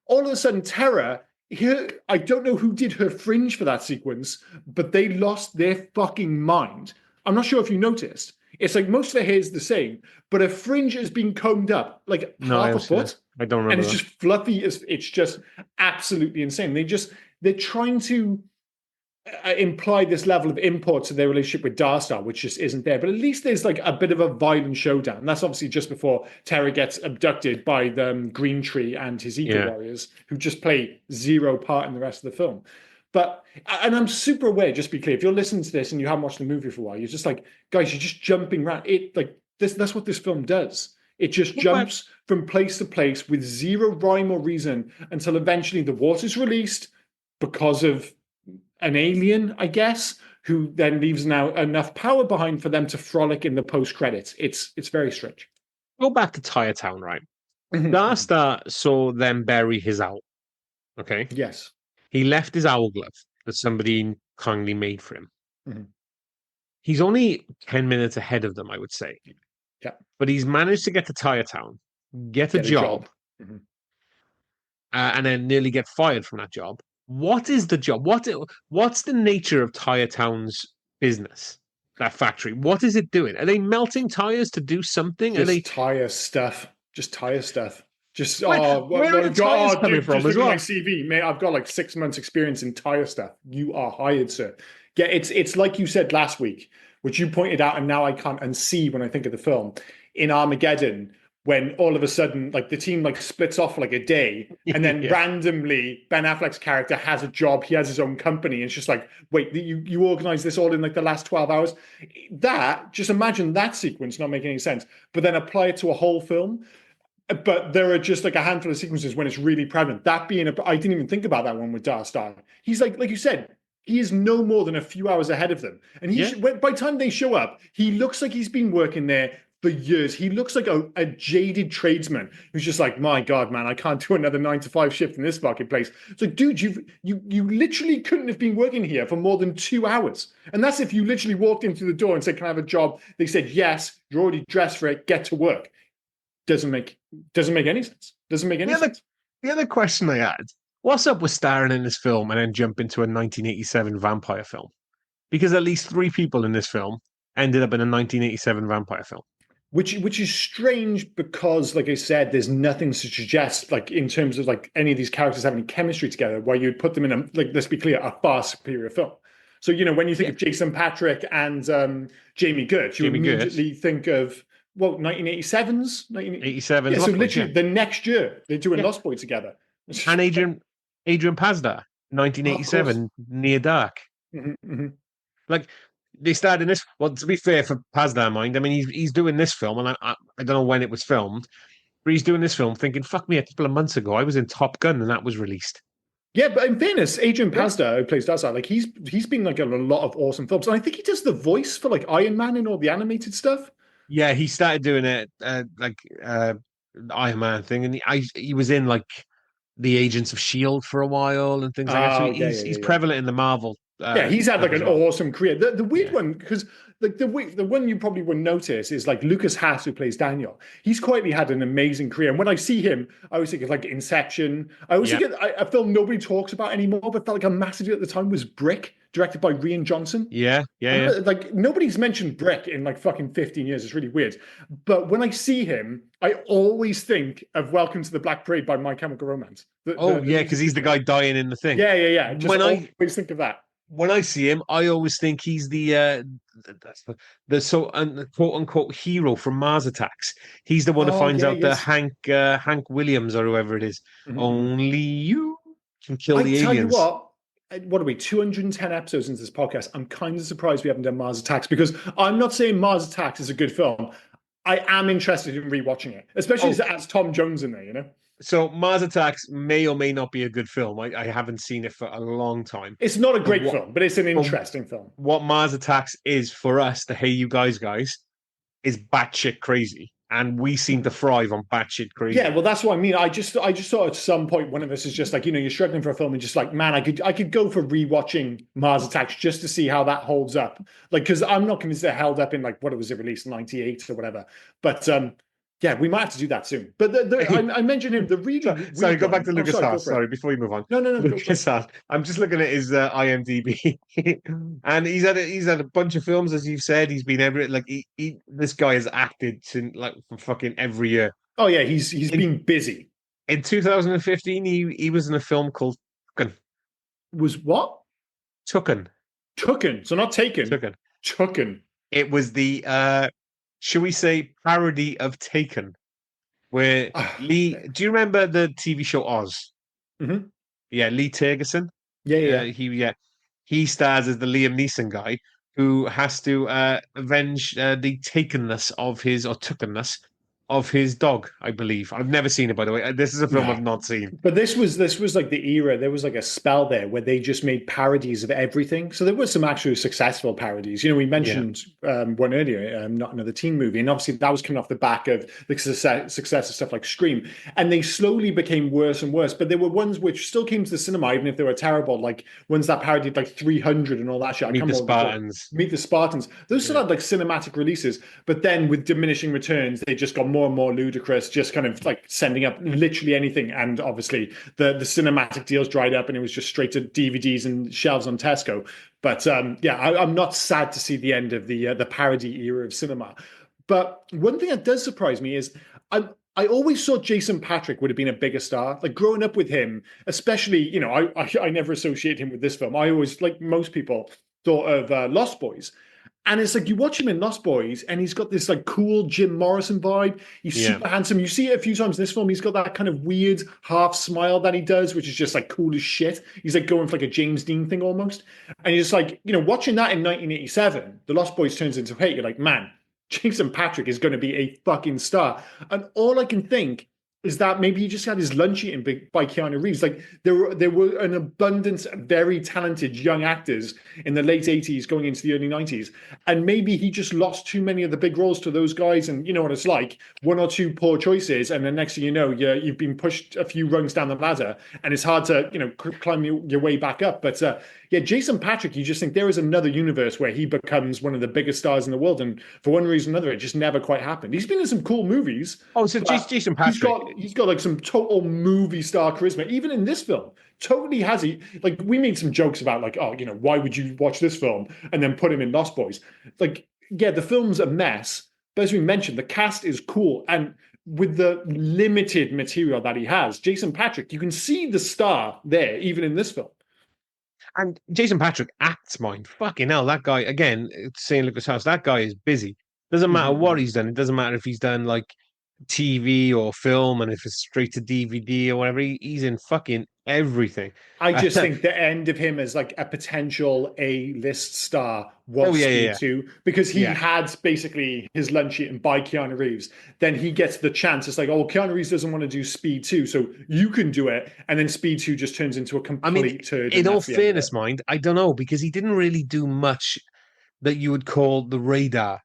Speaker 2: All of a sudden, Terra, here, I don't know who did her fringe for that sequence, but they lost their fucking mind. I'm not sure if you noticed. It's like most of her hair is the same, but her fringe has been combed up like
Speaker 1: no,
Speaker 2: half a foot,
Speaker 1: I don't
Speaker 2: and
Speaker 1: remember
Speaker 2: it's
Speaker 1: that.
Speaker 2: just fluffy. It's just absolutely insane. They're trying to imply this level of import to their relationship with Darstar, which just isn't there. But at least there's like a bit of a violent showdown. And that's obviously just before Terra gets abducted by the Green Tree and his eco
Speaker 1: Yeah,
Speaker 2: warriors, who just play zero part in the rest of the film. But and I'm super aware, just to be clear, if you're listening to this and you haven't watched the movie for a while, you're just like, guys, you're just jumping around. It like this that's what this film does. It just
Speaker 1: go back.
Speaker 2: jumps from place to place with zero rhyme or reason until eventually the water's released because of an alien, I guess, who then leaves now enough power behind for them to frolic in the post credits. It's very strange.
Speaker 1: Go back to Tire Town, right?
Speaker 2: Mhm.
Speaker 1: Darstar saw them bury his owl. Okay,
Speaker 2: Yes.
Speaker 1: he left his owl glove that somebody kindly made for him.
Speaker 2: Mhm.
Speaker 1: He's only 10 minutes ahead of them, I would say,
Speaker 2: Yeah.
Speaker 1: but he's managed to get to Tire Town, get a
Speaker 2: Get a
Speaker 1: job,
Speaker 2: job. Mhm.
Speaker 1: and then nearly get fired from that job. What is the job? What's the nature of Tire Town's business? That factory. What is it doing? Are they melting tires to do something? Are they
Speaker 2: Just tire stuff. Just tire stuff. Just
Speaker 1: Where are the tires coming
Speaker 2: dude,
Speaker 1: from
Speaker 2: just
Speaker 1: as
Speaker 2: look at my
Speaker 1: well?
Speaker 2: CV, mate. I've got like 6 months experience in tire stuff. You are hired, sir. Yeah, it's like you said last week, which you pointed out, and now I can't unsee when I think of the film in Armageddon, when all of a sudden like the team like splits off for like a day, and then
Speaker 1: Yeah.
Speaker 2: randomly Ben Affleck's character has a job, he has his own company, and it's just like, wait, you organized this all in like the last 12 hours. That just imagine that sequence not making any sense, but then apply it to a whole film. But there are just like a handful of sequences when it's really prevalent. That being I didn't even think about that one with Dark Star. He's like you said, he is no more than a few hours ahead of them. And
Speaker 1: Yeah.
Speaker 2: by the time they show up, he looks like he's been working there for years. He looks like a jaded tradesman who's just like, my God, man, I can't do another 9 to 5 shift in this marketplace. It's like, dude, you literally couldn't have been working here for more than 2 hours. And that's if you literally walked in through the door and said, can I have a job? They said, yes, you're already dressed for it, get to work. Doesn't make any sense. Doesn't make
Speaker 1: The
Speaker 2: any
Speaker 1: other
Speaker 2: sense.
Speaker 1: the other question I had, what's up with starring in this film and then jump into a 1987 vampire film? Because at least three people in this film ended up in a 1987 vampire film.
Speaker 2: Which is strange because, like I said, there's nothing to suggest, like in terms of like any of these characters having chemistry together, where you'd put them in a, like, let's be clear, a far superior film. So when you think
Speaker 1: Yeah.
Speaker 2: of Jason Patrick and Jamie Gertz, you
Speaker 1: Jamie Gertz,
Speaker 2: immediately think of 1987's
Speaker 1: 87's
Speaker 2: yeah. So
Speaker 1: Lost Boys, yeah.
Speaker 2: literally the next year they're doing
Speaker 1: Yeah.
Speaker 2: Lost Boy together.
Speaker 1: And Adrian Pasdar,
Speaker 2: Oh, of course.
Speaker 1: 1987, Near Dark.
Speaker 2: Hmm.
Speaker 1: Like they started in this. Well, to be fair for Pasdar, mind, I mean he's doing this film, and I don't know when it was filmed, but he's doing this film thinking, "Fuck me!" A couple of months ago, I was in Top Gun, and that was released.
Speaker 2: Yeah, but in fairness, Adrian
Speaker 1: Yeah,
Speaker 2: Pasdar, who plays Darkseid, like he's been like in a lot of awesome films, and I think he does the voice for like Iron Man and all the animated stuff.
Speaker 1: yeah. He started doing it Iron Man thing, and he was in like the Agents of Shield for a while and things like that. So
Speaker 2: Oh, yeah, yeah,
Speaker 1: he's
Speaker 2: yeah, yeah.
Speaker 1: prevalent in the Marvel
Speaker 2: Yeah, he's had
Speaker 1: stuff
Speaker 2: like
Speaker 1: as
Speaker 2: an
Speaker 1: well.
Speaker 2: awesome career. The weird
Speaker 1: Yeah,
Speaker 2: one, because like the one you probably wouldn't notice is like Lucas Haas, who plays Daniel. He's quietly had an amazing career, and when I see him, I always think of like Inception. I always
Speaker 1: yeah,
Speaker 2: think of a film nobody talks about anymore, but felt like a massive deal at the time was Brick, directed by Rian Johnson.
Speaker 1: yeah,
Speaker 2: I
Speaker 1: yeah, yeah.
Speaker 2: remember, like nobody's mentioned Brick in like fucking 15 years. It's really weird. But when I see him, I always think of Welcome to the Black Parade by My Chemical Romance.
Speaker 1: Oh
Speaker 2: The
Speaker 1: yeah, because
Speaker 2: music
Speaker 1: he's the
Speaker 2: video.
Speaker 1: guy dying in the thing.
Speaker 2: Yeah, yeah, yeah. Just
Speaker 1: When I
Speaker 2: always think of that.
Speaker 1: when I see him, I always think he's that's the so quote unquote hero from Mars Attacks. He's the one who
Speaker 2: Oh
Speaker 1: finds
Speaker 2: yeah,
Speaker 1: out that
Speaker 2: yes.
Speaker 1: Hank Williams or whoever it is,
Speaker 2: Mhm.
Speaker 1: only you can kill
Speaker 2: I
Speaker 1: the
Speaker 2: tell you
Speaker 1: aliens.
Speaker 2: what are we, 210 episodes into this podcast? I'm kind of surprised we haven't done Mars Attacks, because I'm not saying Mars Attacks is a good film. I am interested in rewatching it, especially as
Speaker 1: Oh,
Speaker 2: it has Tom Jones in there.
Speaker 1: so Mars Attacks may or may not be a good film. I haven't seen it for a long time.
Speaker 2: It's not a
Speaker 1: But
Speaker 2: great film, but it's an
Speaker 1: but
Speaker 2: interesting film.
Speaker 1: what Mars Attacks is for us, the Hey You Guys, is batshit crazy, and we seem to thrive on batshit
Speaker 2: Yeah,
Speaker 1: crazy.
Speaker 2: well, that's what I mean. I just thought at some point one of us is just like, you're struggling for a film and just like, man, I could go for rewatching Mars Attacks just to see how that holds up. Like, because I'm not convinced it held up in like what was it released, 98 or whatever. But yeah, we might have to do that soon. But I mentioned him, the really
Speaker 1: Sorry,
Speaker 2: weird
Speaker 1: go back
Speaker 2: one.
Speaker 1: to
Speaker 2: Oh,
Speaker 1: Lucas
Speaker 2: sorry, go
Speaker 1: Haas.
Speaker 2: for it.
Speaker 1: Sorry, before we move on,
Speaker 2: No, no, no, go for it.
Speaker 1: Lucas Haas. I'm just looking at his IMDb, and he's had a bunch of films, as you've said. He's been every like this guy has acted since like for fucking every year.
Speaker 2: Oh yeah, he's
Speaker 1: In
Speaker 2: been busy.
Speaker 1: in 2015, he was in a film called Tucken.
Speaker 2: Was what?
Speaker 1: Tucken.
Speaker 2: Tooken. So not taken.
Speaker 1: Tucken.
Speaker 2: Tooken.
Speaker 1: It was the shall we say parody of Taken, where Lee. Do you remember the TV show Oz?
Speaker 2: Mhm.
Speaker 1: Yeah, Lee Tergerson.
Speaker 2: Yeah, yeah, yeah.
Speaker 1: He stars as the Liam Neeson guy who has to avenge the takenness of his or tookenness of his dog. I believe I've never seen it, by the way. This is a film I've
Speaker 2: No.
Speaker 1: not seen.
Speaker 2: But this was like the era. There was like a spell there where they just made parodies of everything. So there were some actually successful parodies. We
Speaker 1: Yeah,
Speaker 2: mentioned one earlier, Not Another Teen Movie, and obviously that was coming off the back of the success of stuff like Scream. And they slowly became worse and worse. But there were ones which still came to the cinema, even if they were terrible, like ones that parodied like 300 and all that shit. I
Speaker 1: Meet
Speaker 2: can't
Speaker 1: the
Speaker 2: remember what they're called.
Speaker 1: Spartans.
Speaker 2: Meet the Spartans. Those still
Speaker 1: Yeah,
Speaker 2: had like cinematic releases, but then with diminishing returns, they just got more and more ludicrous, just kind of like sending up literally anything. And obviously, the cinematic deals dried up, and it was just straight to DVDs and shelves on Tesco. But yeah, I'm not sad to see the end of the parody era of cinema. But one thing that does surprise me is I always thought Jason Patric would have been a bigger star. Like growing up with him, especially, I never associate him with this film. I always, like most people, thought of Lost Boys. And it's like you watch him in Lost Boys, and he's got this like cool Jim Morrison vibe. He's
Speaker 1: Yeah.
Speaker 2: super handsome. You see it a few times in this film. He's got that kind of weird half smile that he does, which is just like cool as shit. He's like going for like a James Dean thing almost. And you're just like, watching that in 1987, The Lost Boys turns into hate. You're like, man, Jason Patric is going to be a fucking star. And all I can think is that maybe he just had his lunch eaten by Keanu Reeves. Like there were an abundance of very talented young actors in the late 80s going into the early 90s. And maybe he just lost too many of the big roles to those guys. And you know what it's like, one or two poor choices. And then next thing you know, you've been pushed a few rungs down the ladder and it's hard to, climb your way back up. But yeah, Jason Patric, you just think there is another universe where he becomes one of the biggest stars in the world. And for one reason or another, it just never quite happened. He's been in some cool movies.
Speaker 1: Oh, so Jason Patric.
Speaker 2: He's got like some total movie star charisma. Even in this film, totally has he. Like we made some jokes about like, oh, why would you watch this film and then put him in Lost Boys? Like, yeah, the film's a mess, but as we mentioned, the cast is cool. And with the limited material that he has, Jason Patric, you can see the star there, even in this film.
Speaker 1: And Jason Patric acts mine. Fucking hell, that guy, again, saying Lucas House, that guy is busy. Doesn't matter what he's done. It doesn't matter if he's done like TV or film and if it's straight to DVD or whatever. He's in fucking everything.
Speaker 2: I just think the end of him as like a potential A-list star was Speed 2 because he had basically his lunch eaten by Keanu Reeves. Then he gets the chance. It's like, oh, Keanu Reeves doesn't want to do Speed 2, so you can do it. And then Speed 2 just turns into a complete turd.
Speaker 1: In all fairness, mind, I don't know, because he didn't really do much that you would call the radar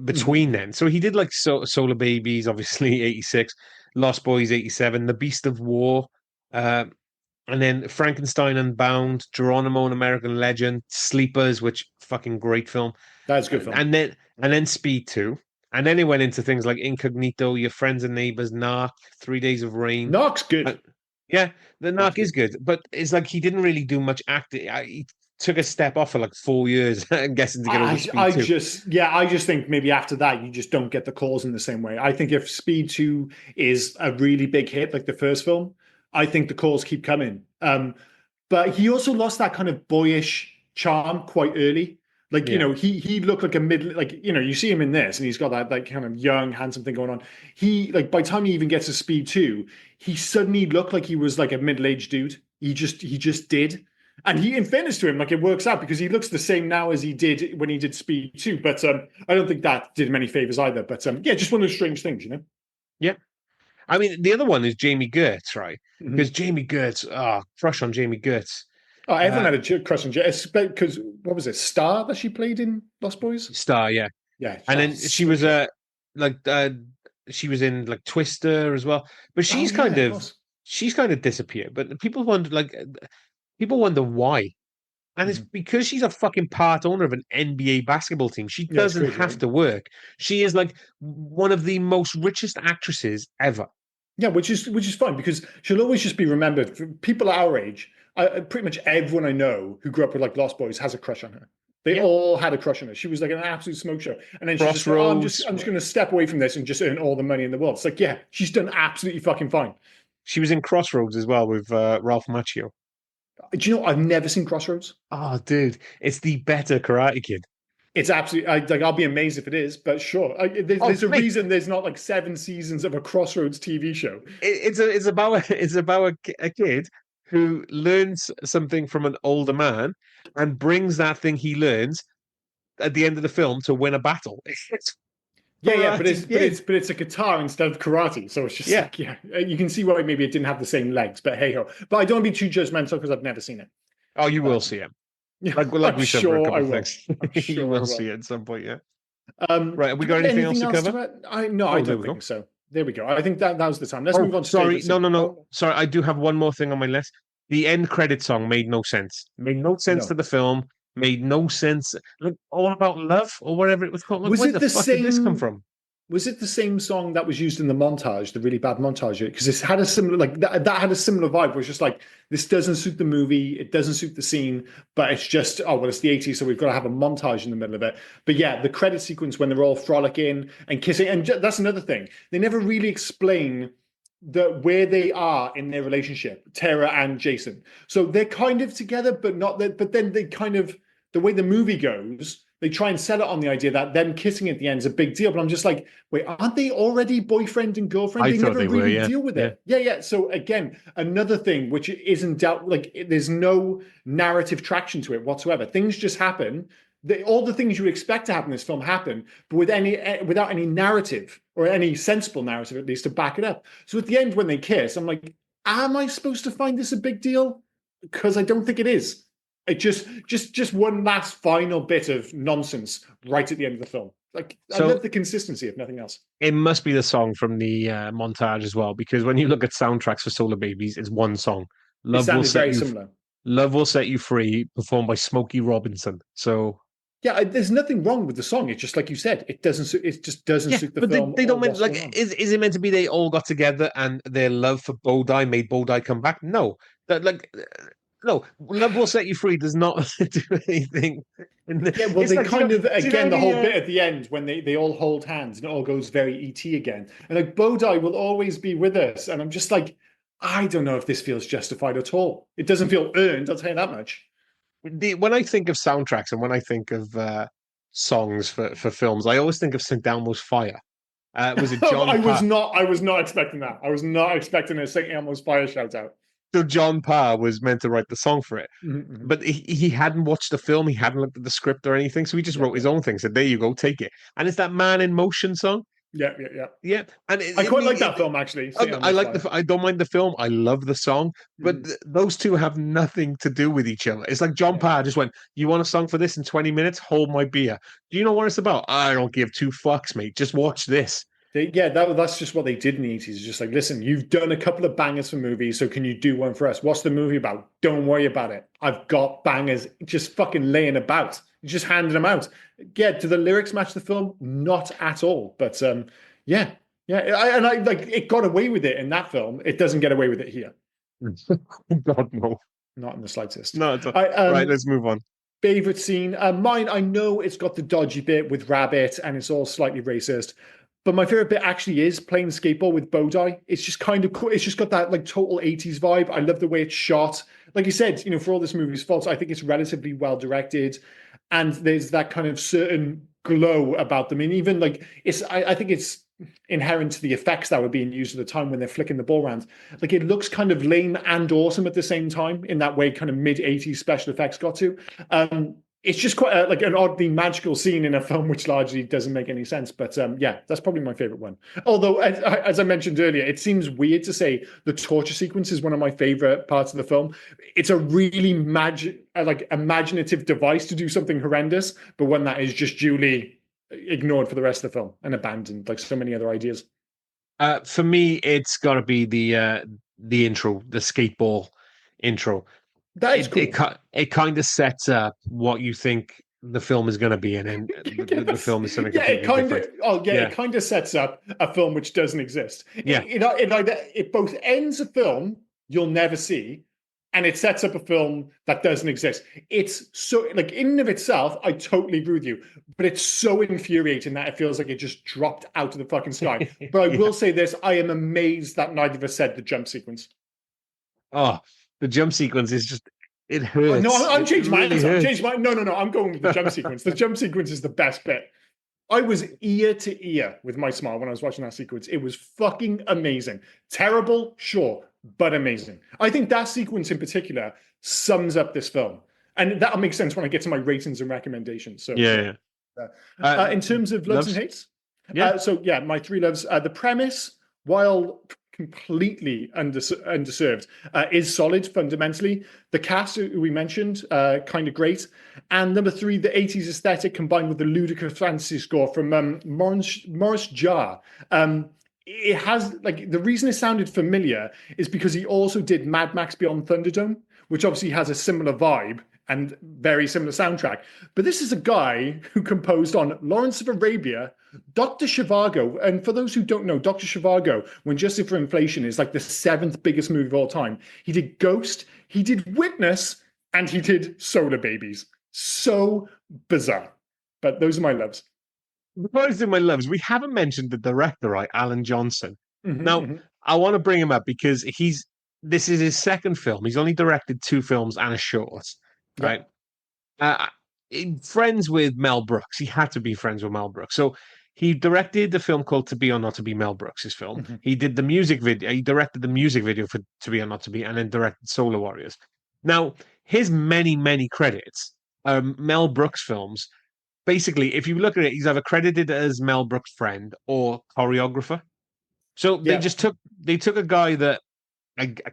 Speaker 1: between then. So he did like Solarbabies, obviously, 86, Lost Boys, 87, The Beast of War, and then Frankenstein Unbound, Geronimo, an American Legend, Sleepers, which fucking great film.
Speaker 2: That's a good film.
Speaker 1: And then Speed 2. And then it went into things like Incognito, Your Friends and Neighbors, Narc, 3 Days of Rain.
Speaker 2: Narc's good.
Speaker 1: Yeah, the Narc is good, but it's like he didn't really do much acting. He took a step off for like 4 years, I'm guessing, to get over Speed 2.
Speaker 2: I just think maybe after that, you just don't get the calls in the same way. I think if Speed 2 is a really big hit, like the first film, I think the calls keep coming. But he also lost that kind of boyish charm quite early. Like, he looked like a mid, like, you see him in this and he's got that like kind of young, handsome thing going on. He, like, by the time he even gets to Speed 2, he suddenly looked like he was like a middle-aged dude. He just did. And he, in fairness to him, like it works out because he looks the same now as he did when he did Speed 2. But I don't think that did him any favors either. But yeah, just one of those strange things,
Speaker 1: Yeah. I mean, the other one is Jamie Gertz, right? Because Jamie Gertz, crush on Jamie Gertz.
Speaker 2: Oh, everyone had a crush on Jamie, because what was it, Star that she played in Lost Boys?
Speaker 1: Star, yeah.
Speaker 2: Yeah.
Speaker 1: And then she was she was in like Twister as well. But she's kind of disappeared. But people wonder why. And it's because she's a fucking part owner of an NBA basketball team. She doesn't have to work. She is like one of the most richest actresses ever.
Speaker 2: Yeah, which is fine because she'll always just be remembered. For people our age, pretty much everyone I know who grew up with like Lost Boys has a crush on her. They all had a crush on her. She was like an absolute smoke show. And then she's just like, I'm just going to step away from this and just earn all the money in the world. It's like, yeah, she's done absolutely fucking fine.
Speaker 1: She was in Crossroads as well with Ralph Macchio.
Speaker 2: Do you know, I've never seen Crossroads.
Speaker 1: Oh, dude, it's the better Karate Kid.
Speaker 2: It's absolutely, I'll be amazed if it is, but sure. There's a reason there's not like 7 seasons of a Crossroads TV show.
Speaker 1: It's about a kid who learns something from an older man and brings that thing he learns at the end of the film to win a battle.
Speaker 2: But it's a guitar instead of karate, so it's just like you can see why maybe it didn't have the same legs, but hey ho. But I don't want to be too judgmental because I've never seen it.
Speaker 1: Oh, you will see it. Like we said for a couple of things. You will see it at some point, yeah. Right, have we got anything else to cover?
Speaker 2: I don't think so. There we go. I think that was the time. Let's move on to
Speaker 1: No. Sorry, I do have one more thing on my list. The end credit song made no sense. Made no sense to the film. Made no sense. Like All About Love or whatever it was called. Like, where the fuck did this come from?
Speaker 2: Was it the same song that was used in the montage, the really bad montage? Because it had a similar, like that had a similar vibe where it's just like, this doesn't suit the movie, it doesn't suit the scene, but it's just, oh, well, it's the 80s, so we've got to have a montage in the middle of it. But yeah, the credit sequence when they're all frolicking and kissing, and that's another thing. They never really explain where they are in their relationship, Tara and Jason. So they're kind of together, but not that, but then they kind of, the way the movie goes, they try and sell it on the idea that them kissing at the end is a big deal. But I'm just like, wait, aren't they already boyfriend and girlfriend?
Speaker 1: I
Speaker 2: They
Speaker 1: thought
Speaker 2: never
Speaker 1: they were,
Speaker 2: really
Speaker 1: yeah.
Speaker 2: deal with
Speaker 1: Yeah.
Speaker 2: it. Yeah, yeah. So again, another thing which isn't doubt, like there's no narrative traction to it whatsoever. Things just happen. All the things you would expect to happen in this film happen, but without any narrative or any sensible narrative, at least, to back it up. So at the end, when they kiss, I'm like, am I supposed to find this a big deal? Because I don't think it is. It just one last final bit of nonsense right at the end of the film. Like, I
Speaker 1: So
Speaker 2: love the consistency, if nothing else.
Speaker 1: it must be the song from the montage as well, because when you look at soundtracks for Solar Babies, it's one song.
Speaker 2: It
Speaker 1: Love will
Speaker 2: sounded
Speaker 1: set
Speaker 2: very
Speaker 1: you
Speaker 2: similar.
Speaker 1: Love will set you free, performed by Smokey Robinson. So
Speaker 2: Yeah, there's nothing wrong with the song. It's just like you said, it doesn't suit. It just doesn't
Speaker 1: yeah,
Speaker 2: suit the
Speaker 1: but
Speaker 2: film
Speaker 1: they
Speaker 2: or
Speaker 1: don't mean
Speaker 2: what's
Speaker 1: like
Speaker 2: going on.
Speaker 1: is it meant to be they all got together and their love for Bodhi made Bodhi come back? No. That like no, love will set you free does not do anything.
Speaker 2: Yeah, well,
Speaker 1: It's
Speaker 2: they
Speaker 1: like
Speaker 2: kind of
Speaker 1: do you know
Speaker 2: again the
Speaker 1: the
Speaker 2: whole bit at the end when they all hold hands and it all goes very ET again, and like Bodhi will always be with us, and I'm just like, I don't know if this feels justified at all. It doesn't feel earned. I'll tell you that much.
Speaker 1: when I think of soundtracks and when I think of songs for films, I always think of St. Elmo's Fire. Was it John Parr?
Speaker 2: I was not expecting that. I was not expecting a St. Elmo's Fire shout out.
Speaker 1: So John Parr was meant to write the song for it,
Speaker 2: Mm-hmm.
Speaker 1: but he hadn't watched the film, he hadn't looked at the script or anything, so he just
Speaker 2: Yeah,
Speaker 1: wrote
Speaker 2: yeah,
Speaker 1: his own thing. Said, "There you go, take it." And it's that Man in Motion song.
Speaker 2: yeah, yeah, yeah.
Speaker 1: Yeah, and
Speaker 2: I quite like that film actually, St.
Speaker 1: I
Speaker 2: Elmo's
Speaker 1: like
Speaker 2: Fire.
Speaker 1: I don't mind the film. I love the song, but
Speaker 2: Mm-hmm.
Speaker 1: those two have nothing to do with each other. It's like John
Speaker 2: Yeah.
Speaker 1: Parr just went, "You want a song for this in 20 minutes? Hold my beer." Do you know what it's about? I don't give two fucks, mate. Just watch this.
Speaker 2: That's just what they did in the 80s. Just like, listen, you've done a couple of bangers for movies, so can you do one for us? What's the movie about? Don't worry about it. I've got bangers just fucking laying about. Just handing them out. Yeah, do the lyrics match the film? Not at all. But yeah, yeah. I like it got away with it in that film. It doesn't get away with it here.
Speaker 1: God no,
Speaker 2: Not in the slightest.
Speaker 1: no. Right, let's move on.
Speaker 2: Favorite scene. Mine, I know it's got the dodgy bit with Rabbit and it's all slightly racist. But my favorite bit actually is playing skateball with Bodhi. It's just kind of cool. It's just got that like total 80s vibe. I love the way it's shot. Like you said, for all this movie's faults, I think it's relatively well directed. And there's that kind of certain glow about them. And even like I think it's inherent to the effects that were being used at the time when they're flicking the ball around. Like it looks kind of lame and awesome at the same time in that way kind of mid 80s special effects got to. It's just quite like an oddly magical scene in a film which largely doesn't make any sense. But yeah, that's probably my favorite one. Although, as I mentioned earlier, it seems weird to say the torture sequence is one of my favorite parts of the film. It's a really imaginative device to do something horrendous, but one that is just duly ignored for the rest of the film and abandoned, like so many other ideas.
Speaker 1: For me, it's got to be the intro, the skateball intro.
Speaker 2: That is cool.
Speaker 1: It kind of sets up what you think the film is going to be, and then the film is something completely different.
Speaker 2: It kind of sets up a film which doesn't exist.
Speaker 1: Yeah,
Speaker 2: It both ends a film you'll never see, and it sets up a film that doesn't exist. It's so like in and of itself, I totally agree with you, but it's so infuriating that it feels like it just dropped out of the fucking sky. But I will say this: I am amazed that neither of us said the jump sequence.
Speaker 1: Oh, the jump sequence is just it hurts.
Speaker 2: No, I'm changing my answer. No, I'm going with the jump sequence. The jump sequence is the best bit. I was ear to ear with my smile when I was watching that sequence. It was fucking amazing. Terrible, sure, but amazing. I think that sequence in particular sums up this film. And that'll make sense when I get to my ratings and recommendations. So
Speaker 1: yeah.
Speaker 2: in terms of loves and hates, my three loves. The premise, while completely underserved, is solid fundamentally. The cast who we mentioned, kind of great. And number three, the 80s aesthetic combined with the ludicrous fantasy score from Maurice Jarre. It has like the reason it sounded familiar is because he also did Mad Max Beyond Thunderdome, which obviously has a similar vibe and very similar soundtrack. But this is a guy who composed on Lawrence of Arabia, Dr. Zhivago. And for those who don't know, Dr. Zhivago, when Justice for Inflation, is like the seventh biggest movie of all time. He did Ghost, he did Witness, and he did Solarbabies. So bizarre. But those are my loves.
Speaker 1: Before I do my loves, we haven't mentioned the director, right? Alan Johnson.
Speaker 2: Mm-hmm,
Speaker 1: Now,
Speaker 2: mm-hmm.
Speaker 1: I want to bring him up because this is his second film. He's only directed two films and a short,
Speaker 2: Yeah.
Speaker 1: right? Uh, Friends with Mel Brooks. He had to be friends with Mel Brooks. So he directed the film called To Be or Not to Be, Mel Brooks' film.
Speaker 2: Mm-hmm.
Speaker 1: He did the music video. He directed the music video for To Be or Not to Be, and then directed Solar Warriors. Now, his many, many credits are Mel Brooks films. Basically, if you look at it, he's either credited as Mel Brooks' friend or choreographer. So
Speaker 2: Yeah.
Speaker 1: they took a guy that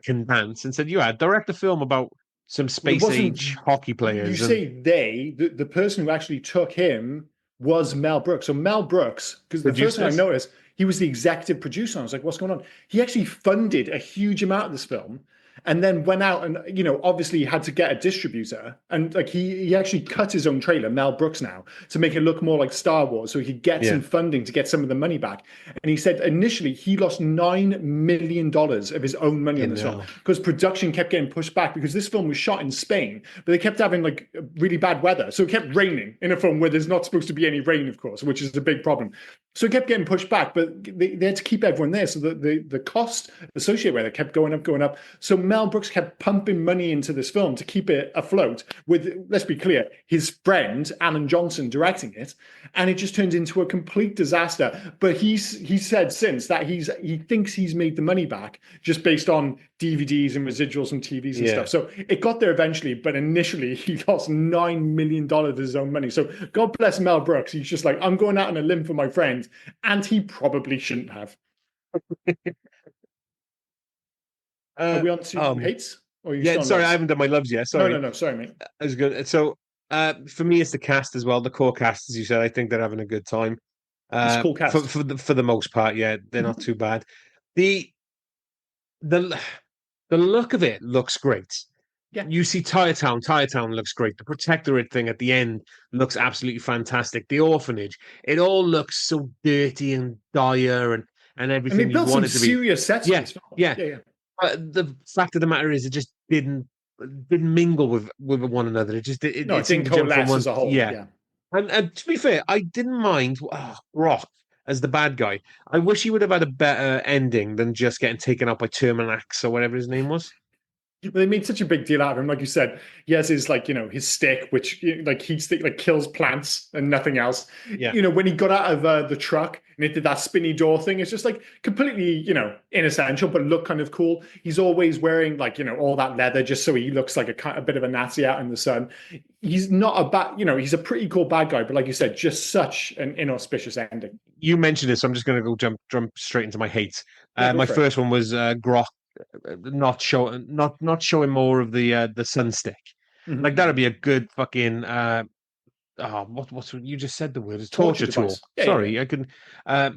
Speaker 1: can dance and said, "Yeah, direct a film about some
Speaker 2: Well, it
Speaker 1: space age
Speaker 2: wasn't.
Speaker 1: hockey
Speaker 2: You
Speaker 1: players." And
Speaker 2: say they, the person who actually took him was Mel Brooks. So Mel Brooks, because the first
Speaker 1: produced
Speaker 2: thing I
Speaker 1: this.
Speaker 2: noticed, he was the executive producer. I was like, what's going on? He actually funded a huge amount of this film and then went out and, obviously had to get a distributor. And like he actually cut his own trailer, Mel Brooks now, to make it look more like Star Wars. So he could get
Speaker 1: Yeah,
Speaker 2: some funding to get some of the money back. And he said initially he lost $9 million of his own money on
Speaker 1: you
Speaker 2: this film
Speaker 1: know,
Speaker 2: because production kept getting pushed back because this film was shot in Spain, but they kept having like really bad weather. So it kept raining in a film where there's not supposed to be any rain, of course, which is a big problem. So it kept getting pushed back, but they had to keep everyone there. So the cost associated with it kept going up, going up. So Mel Brooks kept pumping money into this film to keep it afloat with, let's be clear, his friend, Alan Johnson, directing it. And it just turned into a complete disaster. But he said since that he thinks he's made the money back just based on DVDs and residuals and TVs and
Speaker 1: yeah.
Speaker 2: stuff. So it got there eventually, but initially he lost $9 million of his own money. So God bless Mel Brooks. He's just like, I'm going out on a limb for my friend. And he probably shouldn't have. Are
Speaker 1: Uh,
Speaker 2: we on to hates? Or are you
Speaker 1: yeah.
Speaker 2: still on
Speaker 1: Sorry, I
Speaker 2: loves?
Speaker 1: haven't done my loves yet.
Speaker 2: No, no,
Speaker 1: Sorry,
Speaker 2: no. Sorry, mate.
Speaker 1: I was good. So, for me, it's the cast as well. The core cast, as you said, I think they're having a good time.
Speaker 2: It's a cool
Speaker 1: For
Speaker 2: cast.
Speaker 1: for the most part, yeah, they're not too bad. The the the look of it looks great.
Speaker 2: Yeah.
Speaker 1: You see Tire Town. Tire Town looks great. The Protectorate thing at the end looks absolutely fantastic. The orphanage, it all looks so dirty and dire and
Speaker 2: And they
Speaker 1: everything you'd
Speaker 2: built some
Speaker 1: want it to be.
Speaker 2: serious sets for
Speaker 1: Yeah,
Speaker 2: this film.
Speaker 1: yeah.
Speaker 2: Yeah, yeah.
Speaker 1: But the fact of the matter is, it just didn't mingle with one another.
Speaker 2: No,
Speaker 1: It
Speaker 2: it
Speaker 1: seemed
Speaker 2: didn't
Speaker 1: to jump from
Speaker 2: coalesce
Speaker 1: one.
Speaker 2: as a whole.
Speaker 1: Yeah,
Speaker 2: Yeah.
Speaker 1: and to be fair, I didn't mind Rock as the bad guy. I wish he would have had a better ending than just getting taken out by Terminax or whatever his name was.
Speaker 2: But they made such a big deal out of him, like you said. He has his his stick, which like heat stick, like kills plants and nothing else.
Speaker 1: Yeah.
Speaker 2: When he got out of the truck and it did that spinny door thing, it's just like completely inessential, but look kind of cool. He's always wearing like all that leather just so he looks like a bit of a Nazi out in the sun. He's not a bad, he's a pretty cool bad guy, but like you said, just such an inauspicious ending.
Speaker 1: You mentioned it, so I'm just going to go jump straight into my hates.
Speaker 2: Yeah, go
Speaker 1: My
Speaker 2: for it.
Speaker 1: first one was Grok not showing more of the sun stick. Like that'd
Speaker 2: Mm-hmm.
Speaker 1: be a good fucking what's you just said the word is
Speaker 2: Torture
Speaker 1: torture tool.
Speaker 2: device. Yeah, yeah, yeah.
Speaker 1: Sorry, I can uh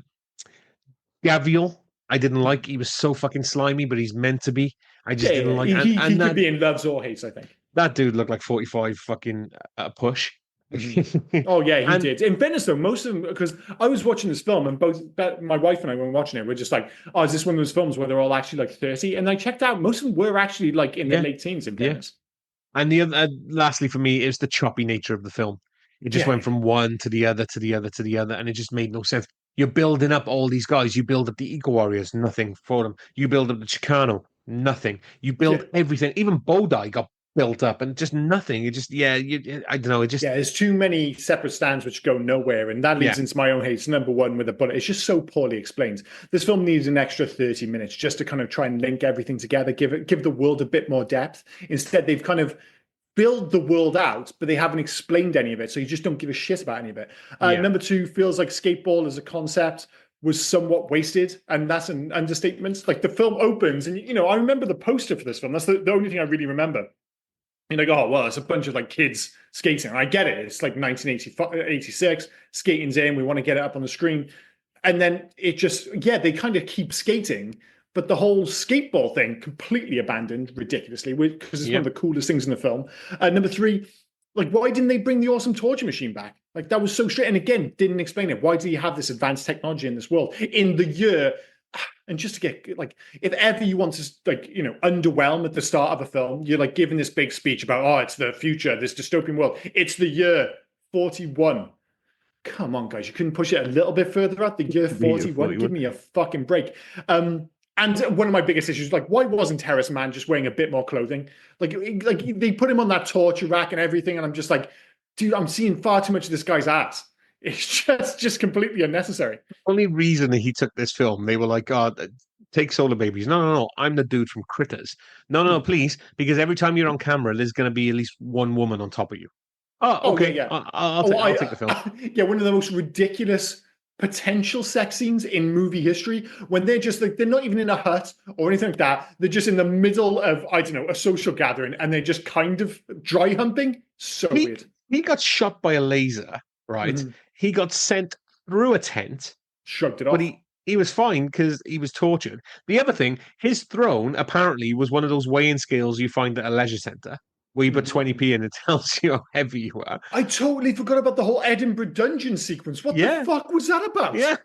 Speaker 1: Gavial. I didn't
Speaker 2: Mhm.
Speaker 1: like. He was so fucking slimy, but he's meant to be. I
Speaker 2: Yeah,
Speaker 1: just
Speaker 2: yeah.
Speaker 1: didn't like,
Speaker 2: He
Speaker 1: and
Speaker 2: could
Speaker 1: that
Speaker 2: be in loves or hates, I think.
Speaker 1: that dude looked like 45 fucking push.
Speaker 2: Hmm. Oh yeah, he
Speaker 1: And
Speaker 2: did. In fairness, though, most of them because I was watching this film and both my wife and I, when we were watching it, we're just like, "Oh, is this one of those films where they're all actually like 30?" And I checked out, most of them were actually like in their
Speaker 1: yeah,
Speaker 2: late teens. In
Speaker 1: yeah.
Speaker 2: fairness,
Speaker 1: And the other, lastly for me, is the choppy nature of the film. It just
Speaker 2: yeah,
Speaker 1: went
Speaker 2: yeah,
Speaker 1: from one to the other to the other to the other, and it just made no sense. You're building up all these guys. You build up the Eco Warriors, nothing for them. You build up the Chicano, nothing. You
Speaker 2: yeah.
Speaker 1: build everything. Even Bodai got built up, and just nothing. It just, yeah, I don't know. It just,
Speaker 2: Yeah, there's too many separate stands which go nowhere, and that
Speaker 1: yeah,
Speaker 2: leads into my own hates. Number one with a bullet, it's just so poorly explained. This film needs an extra 30 minutes just to kind of try and link everything together, give the world a bit more depth. Instead, they've kind of build the world out, but they haven't explained any of it, so you just don't give a shit about any of it.
Speaker 1: yeah,
Speaker 2: Number two feels like skateball as a concept was somewhat wasted, and that's an understatement. Like the film opens, and I remember the poster for this film. That's the only thing I really remember. And I go, oh, well, it's a bunch of like kids skating. And I get it. It's like 1986, skating's in. We want to get it up on the screen. And then it just, yeah, they kind of keep skating, but the whole skateball thing completely abandoned ridiculously because it's one
Speaker 1: Yeah.
Speaker 2: of the coolest things in the film. Number three, like, why didn't they bring the awesome torture machine back? Like, that was so straight. And again, didn't explain it. Why do you have this advanced technology in this world in the year? And just to get, like, if ever you want to, like, underwhelm at the start of a film, you're like giving this big speech about, oh, it's the future, this dystopian world. It's the year 41. Come on, guys, you couldn't push it a little bit further out? The year 41? Give me a fucking break. And one of my biggest issues, like, why wasn't Terrace Man just wearing a bit more clothing? Like they put him on that torture rack and everything, and I'm just like, dude, I'm seeing far too much of this guy's ass. It's just completely unnecessary.
Speaker 1: Only reason that he took this film, they were like, "God, take Solarbabies." No, no, no. I'm the dude from Critters. No, no, no, please, because every time you're on camera, there's going to be at least one woman on top of you. Oh,
Speaker 2: Oh yeah,
Speaker 1: okay.
Speaker 2: yeah.
Speaker 1: I'll take the film.
Speaker 2: Yeah, one of the most ridiculous potential sex scenes in movie history when they're just like they're not even in a hut or anything like that. They're just in the middle of, I don't know, a social gathering, and they're just kind of dry humping. So weird.
Speaker 1: He got shot by a laser, right?
Speaker 2: Mm-hmm.
Speaker 1: He got sent through a tent,
Speaker 2: Shrugged it
Speaker 1: but
Speaker 2: off.
Speaker 1: he was fine because he was tortured. The other thing, his throne apparently was one of those weighing scales you find at a leisure centre where you put
Speaker 2: Mm-hmm.
Speaker 1: 20p and it tells you how heavy you are.
Speaker 2: I totally forgot about the whole Edinburgh dungeon sequence. What the
Speaker 1: Yeah.
Speaker 2: fuck was that about?
Speaker 1: Yeah.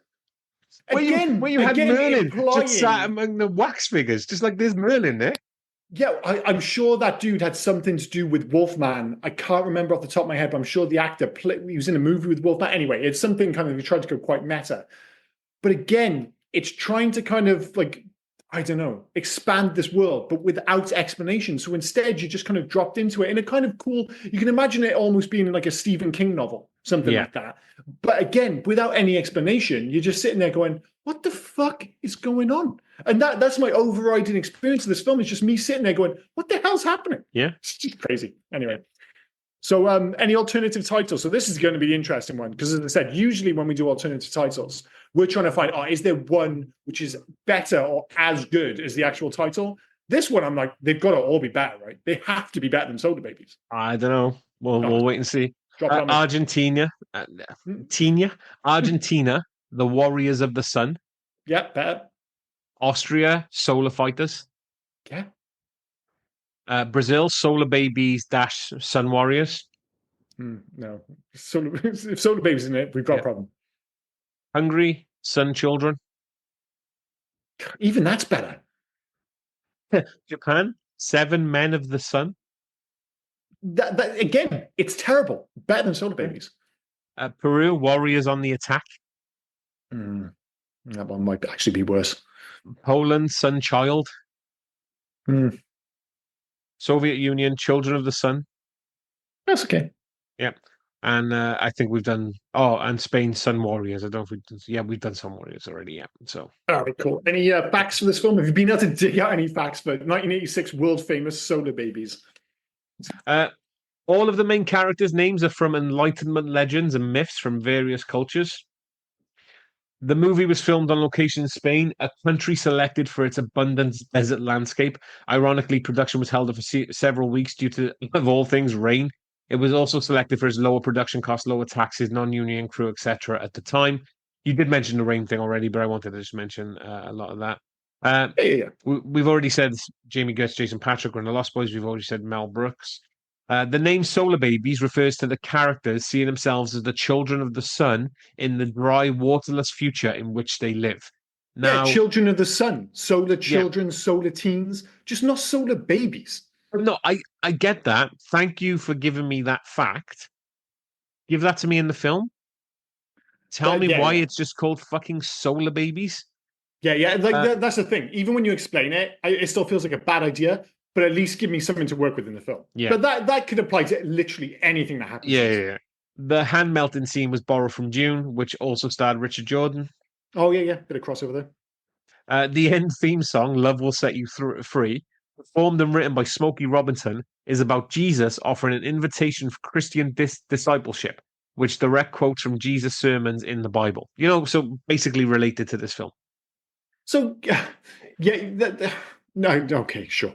Speaker 1: Where you had
Speaker 2: Again,
Speaker 1: Merlin just sat
Speaker 2: implying.
Speaker 1: among the wax figures, just like there's Merlin there.
Speaker 2: Yeah, I'm sure that dude had something to do with Wolfman. I can't remember off the top of my head, but I'm sure the actor he was in a movie with Wolfman. Anyway, it's something kind of he tried to go quite meta. But again, it's trying to kind of like, I don't know, expand this world, but without explanation. So instead, you just kind of dropped into it in a kind of cool, you can imagine it almost being like a Stephen King novel, something
Speaker 1: Yeah.
Speaker 2: like that. But again, without any explanation, you're just sitting there going, what the fuck is going on? And that's my overriding experience of this film, is just me sitting there going, what the hell's happening?
Speaker 1: Yeah.
Speaker 2: It's just crazy. Anyway. So any alternative titles? So this is going to be the interesting one, because as I said, usually when we do alternative titles, we're trying to find, is there one which is better or as good as the actual title? This one, I'm like, they've got to all be better, right? They have to be better than Solarbabies.
Speaker 1: I don't know. We'll wait and see.
Speaker 2: Drop it on me.
Speaker 1: Argentina, Argentina, the Warriors of the Sun.
Speaker 2: Yeah, better.
Speaker 1: Austria, Solar Fighters.
Speaker 2: Yeah.
Speaker 1: Brazil, Solarbabies dash Sun Warriors.
Speaker 2: No. If Solarbabies in it, we've got a problem.
Speaker 1: Hungary, Sun Children.
Speaker 2: Even that's better.
Speaker 1: Japan, Seven Men of the Sun.
Speaker 2: That again, it's terrible. Better than Solarbabies.
Speaker 1: Peru, Warriors on the Attack.
Speaker 2: That one might actually be worse.
Speaker 1: Poland, Sun Child. Soviet Union, Children of the Sun.
Speaker 2: That's okay.
Speaker 1: Yeah. And I think we've done, and Spain, Sun Warriors. I don't know if we've done Sun Warriors already. Yeah. So.
Speaker 2: All right, cool. Any facts for this film? Have you been able to dig out any facts for 1986 world famous Solarbabies?
Speaker 1: All of the main characters' names are from Enlightenment legends and myths from various cultures. The movie was filmed on location in Spain, a country selected for its abundant desert landscape. Ironically, production was held up for several weeks due to, of all things, rain. It was also selected for its lower production costs, lower taxes, non-union crew, etc. at the time. You did mention the rain thing already, but I wanted to just mention a lot of that.
Speaker 2: Yeah.
Speaker 1: We've already said Jamie Gertz, Jason Patric were in The Lost Boys. We've already said Mel Brooks. The name Solarbabies refers to the characters seeing themselves as the children of the sun in the dry, waterless future in which they live. Now,
Speaker 2: children of the sun, solar children, solar teens, just not solar babies.
Speaker 1: No, I get that. Thank you for giving me that fact. Give that to me in the film. Tell me why it's just called fucking Solarbabies.
Speaker 2: Yeah. Like that's the thing. Even when you explain it, it still feels like a bad idea. But at least give me something to work with in the film. Yeah. But that could apply to literally anything that happens.
Speaker 1: Yeah. The hand melting scene was borrowed from Dune, which also starred Richard Jordan.
Speaker 2: Oh, yeah. Bit of crossover
Speaker 1: there. The end theme song, Love Will Set You Free, performed and written by Smokey Robinson, is about Jesus offering an invitation for Christian discipleship, which direct quotes from Jesus' sermons in the Bible. So basically related to this film.
Speaker 2: So, no, okay, sure.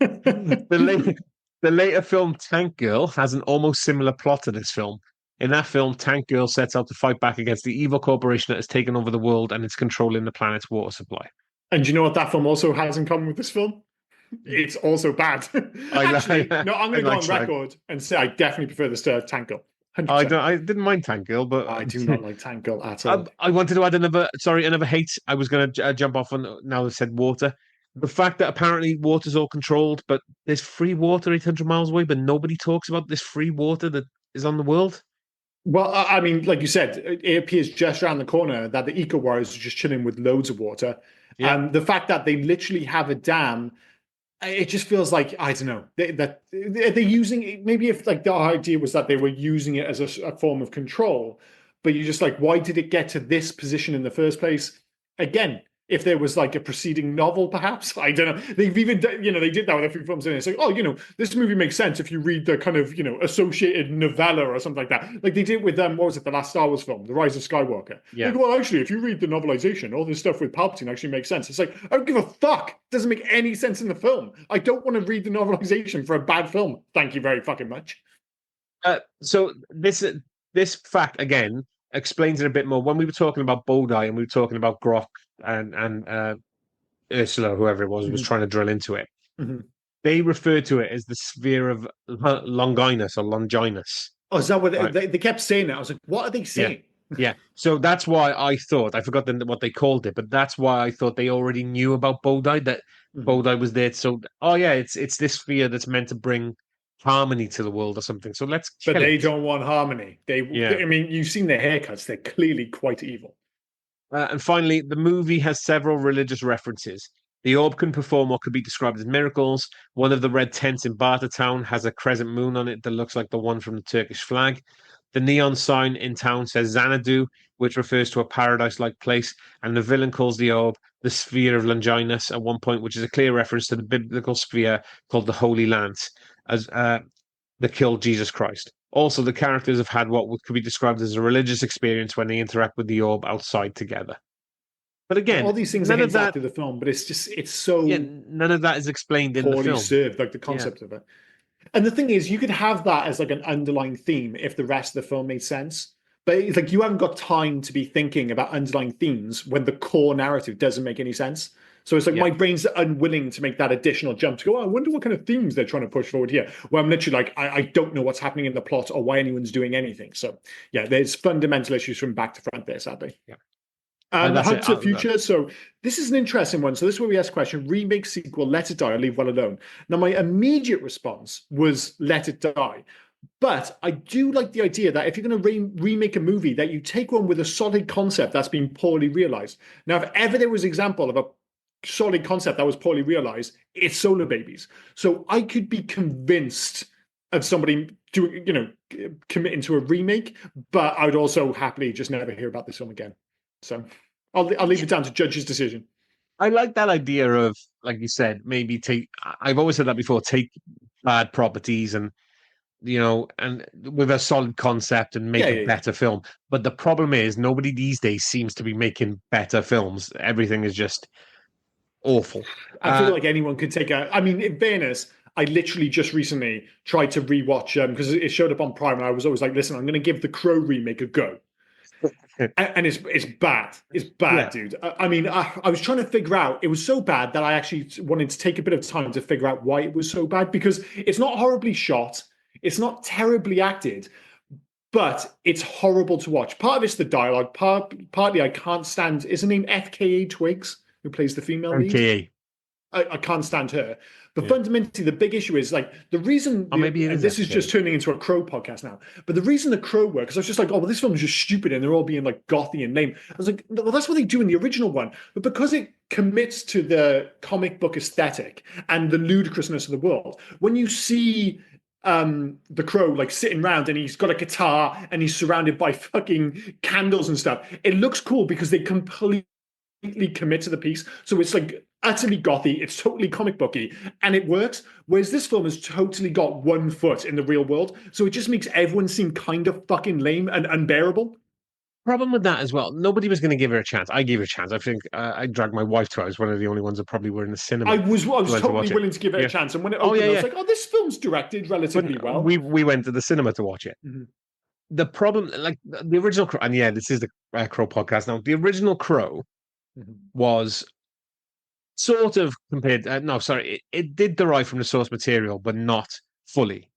Speaker 1: The later film Tank Girl has an almost similar plot to this film. In that film, Tank Girl sets out to fight back against the evil corporation that has taken over the world and is controlling the planet's water supply.
Speaker 2: And do you know what that film also has in common with this film? It's also bad.
Speaker 1: I like
Speaker 2: Actually, no, I'm
Speaker 1: I
Speaker 2: going to go
Speaker 1: like
Speaker 2: on
Speaker 1: Slag.
Speaker 2: record and say I definitely prefer this to Tank Girl.
Speaker 1: I
Speaker 2: 100%.
Speaker 1: don't. I didn't mind Tank Girl, but
Speaker 2: I do not like Tank Girl at all.
Speaker 1: I wanted to add another hate. I was going to jump off on now that said water. The fact that apparently water's all controlled, but there's free water 800 miles away, but nobody talks about this free water that is on the world.
Speaker 2: Well, I mean, like you said, it appears just around the corner that the eco warriors are just chilling with loads of water.
Speaker 1: Yeah,
Speaker 2: The fact that they literally have a dam, it just feels like I don't know that they're using it. Maybe if like the idea was that they were using it as a form of control, but you're just like, why did it get to this position in the first place? Again, if there was like a preceding novel, perhaps I don't know. They've even they did that with a few films, and it's like, oh, this movie makes sense if you read the kind of associated novella or something like that. Like they did with what was it, the last Star Wars film, The Rise of Skywalker.
Speaker 1: yeah.
Speaker 2: Like, well, actually, if you read the novelization, all this stuff with Palpatine actually makes sense. It's like I don't give a fuck. It doesn't make any sense in the film. I don't want to read the novelization for a bad film. Thank you very fucking much.
Speaker 1: So this fact again explains it a bit more. When we were talking about Bodai and we were talking about Grok and Ursula, whoever it was
Speaker 2: Mhm.
Speaker 1: trying to drill into it.
Speaker 2: Mhm.
Speaker 1: They refer to it as the sphere of Longinus or Longinus,
Speaker 2: Oh, is that what
Speaker 1: right?
Speaker 2: they kept saying? That I was like, what are they
Speaker 1: Yeah,
Speaker 2: saying?
Speaker 1: yeah. So that's why I thought I forgot what they called it, but that's why I thought they already knew about Bodai that
Speaker 2: Mhm.
Speaker 1: Bodai was there. So oh yeah, it's this sphere that's meant to bring harmony to the world or something. So let's
Speaker 2: But
Speaker 1: kill
Speaker 2: they
Speaker 1: it.
Speaker 2: don't want harmony.
Speaker 1: Yeah.
Speaker 2: I mean, you've seen their haircuts; they're clearly quite evil.
Speaker 1: And finally, the movie has several religious references. The orb can perform what could be described as miracles. One of the red tents in Bartertown has a crescent moon on it that looks like the one from the Turkish flag. The neon sign in town says Xanadu, which refers to a paradise-like place, and the villain calls the orb the sphere of Longinus at one point, which is a clear reference to the biblical sphere called the Holy Lance, as that killed Jesus Christ. Also, the characters have had what could be described as a religious experience when they interact with the orb outside together. But
Speaker 2: And
Speaker 1: again,
Speaker 2: all these things are
Speaker 1: none of
Speaker 2: hints at
Speaker 1: that,
Speaker 2: through the film, but it's
Speaker 1: yeah,
Speaker 2: so
Speaker 1: none of that is explained in the
Speaker 2: poorly
Speaker 1: film.
Speaker 2: served, like the
Speaker 1: Yeah,
Speaker 2: concept of it. And the thing is, you could have that as like an underlying theme if the rest of the film made sense. But it's like you haven't got time to be thinking about underlying themes when the core narrative doesn't make any sense. So it's like
Speaker 1: yeah.
Speaker 2: my brain's unwilling to make that additional jump to go, oh, I wonder what kind of themes they're trying to push forward here. Where I'm literally like, I don't know what's happening in the plot or why anyone's doing anything. So yeah, there's fundamental issues from back to front there, sadly.
Speaker 1: Yeah. That's
Speaker 2: Hunt
Speaker 1: it.
Speaker 2: to the Future. So this is an interesting one. So this is where we ask a question: remake, sequel, let it die, or leave well alone. Now, my immediate response was let it die. But I do like the idea that if you're going to remake a movie, that you take one with a solid concept that's been poorly realized. Now, if ever there was an example of a solid concept that was poorly realized, it's Solarbabies. So I could be convinced of somebody doing, committing to a remake, but I would also happily just never hear about this film again. So I'll leave
Speaker 1: Yeah,
Speaker 2: it down to judge's decision.
Speaker 1: I like that idea of, like you said, maybe take. I've always said that before. Take bad properties and and with a solid concept and
Speaker 2: Yeah,
Speaker 1: make a
Speaker 2: yeah, yeah.
Speaker 1: better film. But the problem is, nobody these days seems to be making better films. Everything is just awful.
Speaker 2: I feel like anyone could take a. I mean, in fairness, I literally just recently tried to rewatch because it showed up on Prime, and I was always like, "Listen, I'm going to give the Crow remake a go." And it's bad. It's bad,
Speaker 1: Yeah,
Speaker 2: dude. I mean, I was trying to figure out. It was so bad that I actually wanted to take a bit of time to figure out why it was so bad because it's not horribly shot. It's not terribly acted, but it's horrible to watch. Part of it's the dialogue. Partly I can't stand. Is her name FKA Twigs, who plays the female lead?
Speaker 1: okay.
Speaker 2: I can't stand her. But
Speaker 1: Yeah,
Speaker 2: fundamentally, the big issue is like the reason,
Speaker 1: or maybe it
Speaker 2: and
Speaker 1: is
Speaker 2: this is just
Speaker 1: FK.
Speaker 2: turning into a Crow podcast now. But the reason the Crow work, because I was just like, oh, well, this film is just stupid, and they're all being like gothy and lame. I was like, well, that's what they do in the original one. But because it commits to the comic book aesthetic and the ludicrousness of the world, when you see the Crow like sitting around and he's got a guitar and he's surrounded by fucking candles and stuff, it looks cool because they completely commit to the piece. So it's like utterly gothy, it's totally comic booky, and it works. Whereas this film has totally got 1 foot in the real world. So it just makes everyone seem kind of fucking lame and unbearable.
Speaker 1: Problem with that as well. Nobody was going to give her a chance. I gave her a chance. I think I dragged my wife to it. I was one of the only ones that probably were in the
Speaker 2: I
Speaker 1: cinema
Speaker 2: was I
Speaker 1: who
Speaker 2: was
Speaker 1: went to
Speaker 2: totally
Speaker 1: watch it.
Speaker 2: willing to give it a
Speaker 1: Yeah.
Speaker 2: chance. And when it
Speaker 1: Oh yeah,
Speaker 2: opened, I was
Speaker 1: yeah.
Speaker 2: like, oh, this film's directed relatively
Speaker 1: But
Speaker 2: well.
Speaker 1: we went to the cinema to watch it.
Speaker 2: Mhm.
Speaker 1: The problem, like the original Crow, and yeah, this is the Crow podcast now. The original Crow
Speaker 2: Mhm.
Speaker 1: was sort of compared. No, sorry, it did derive from the source material, but not fully.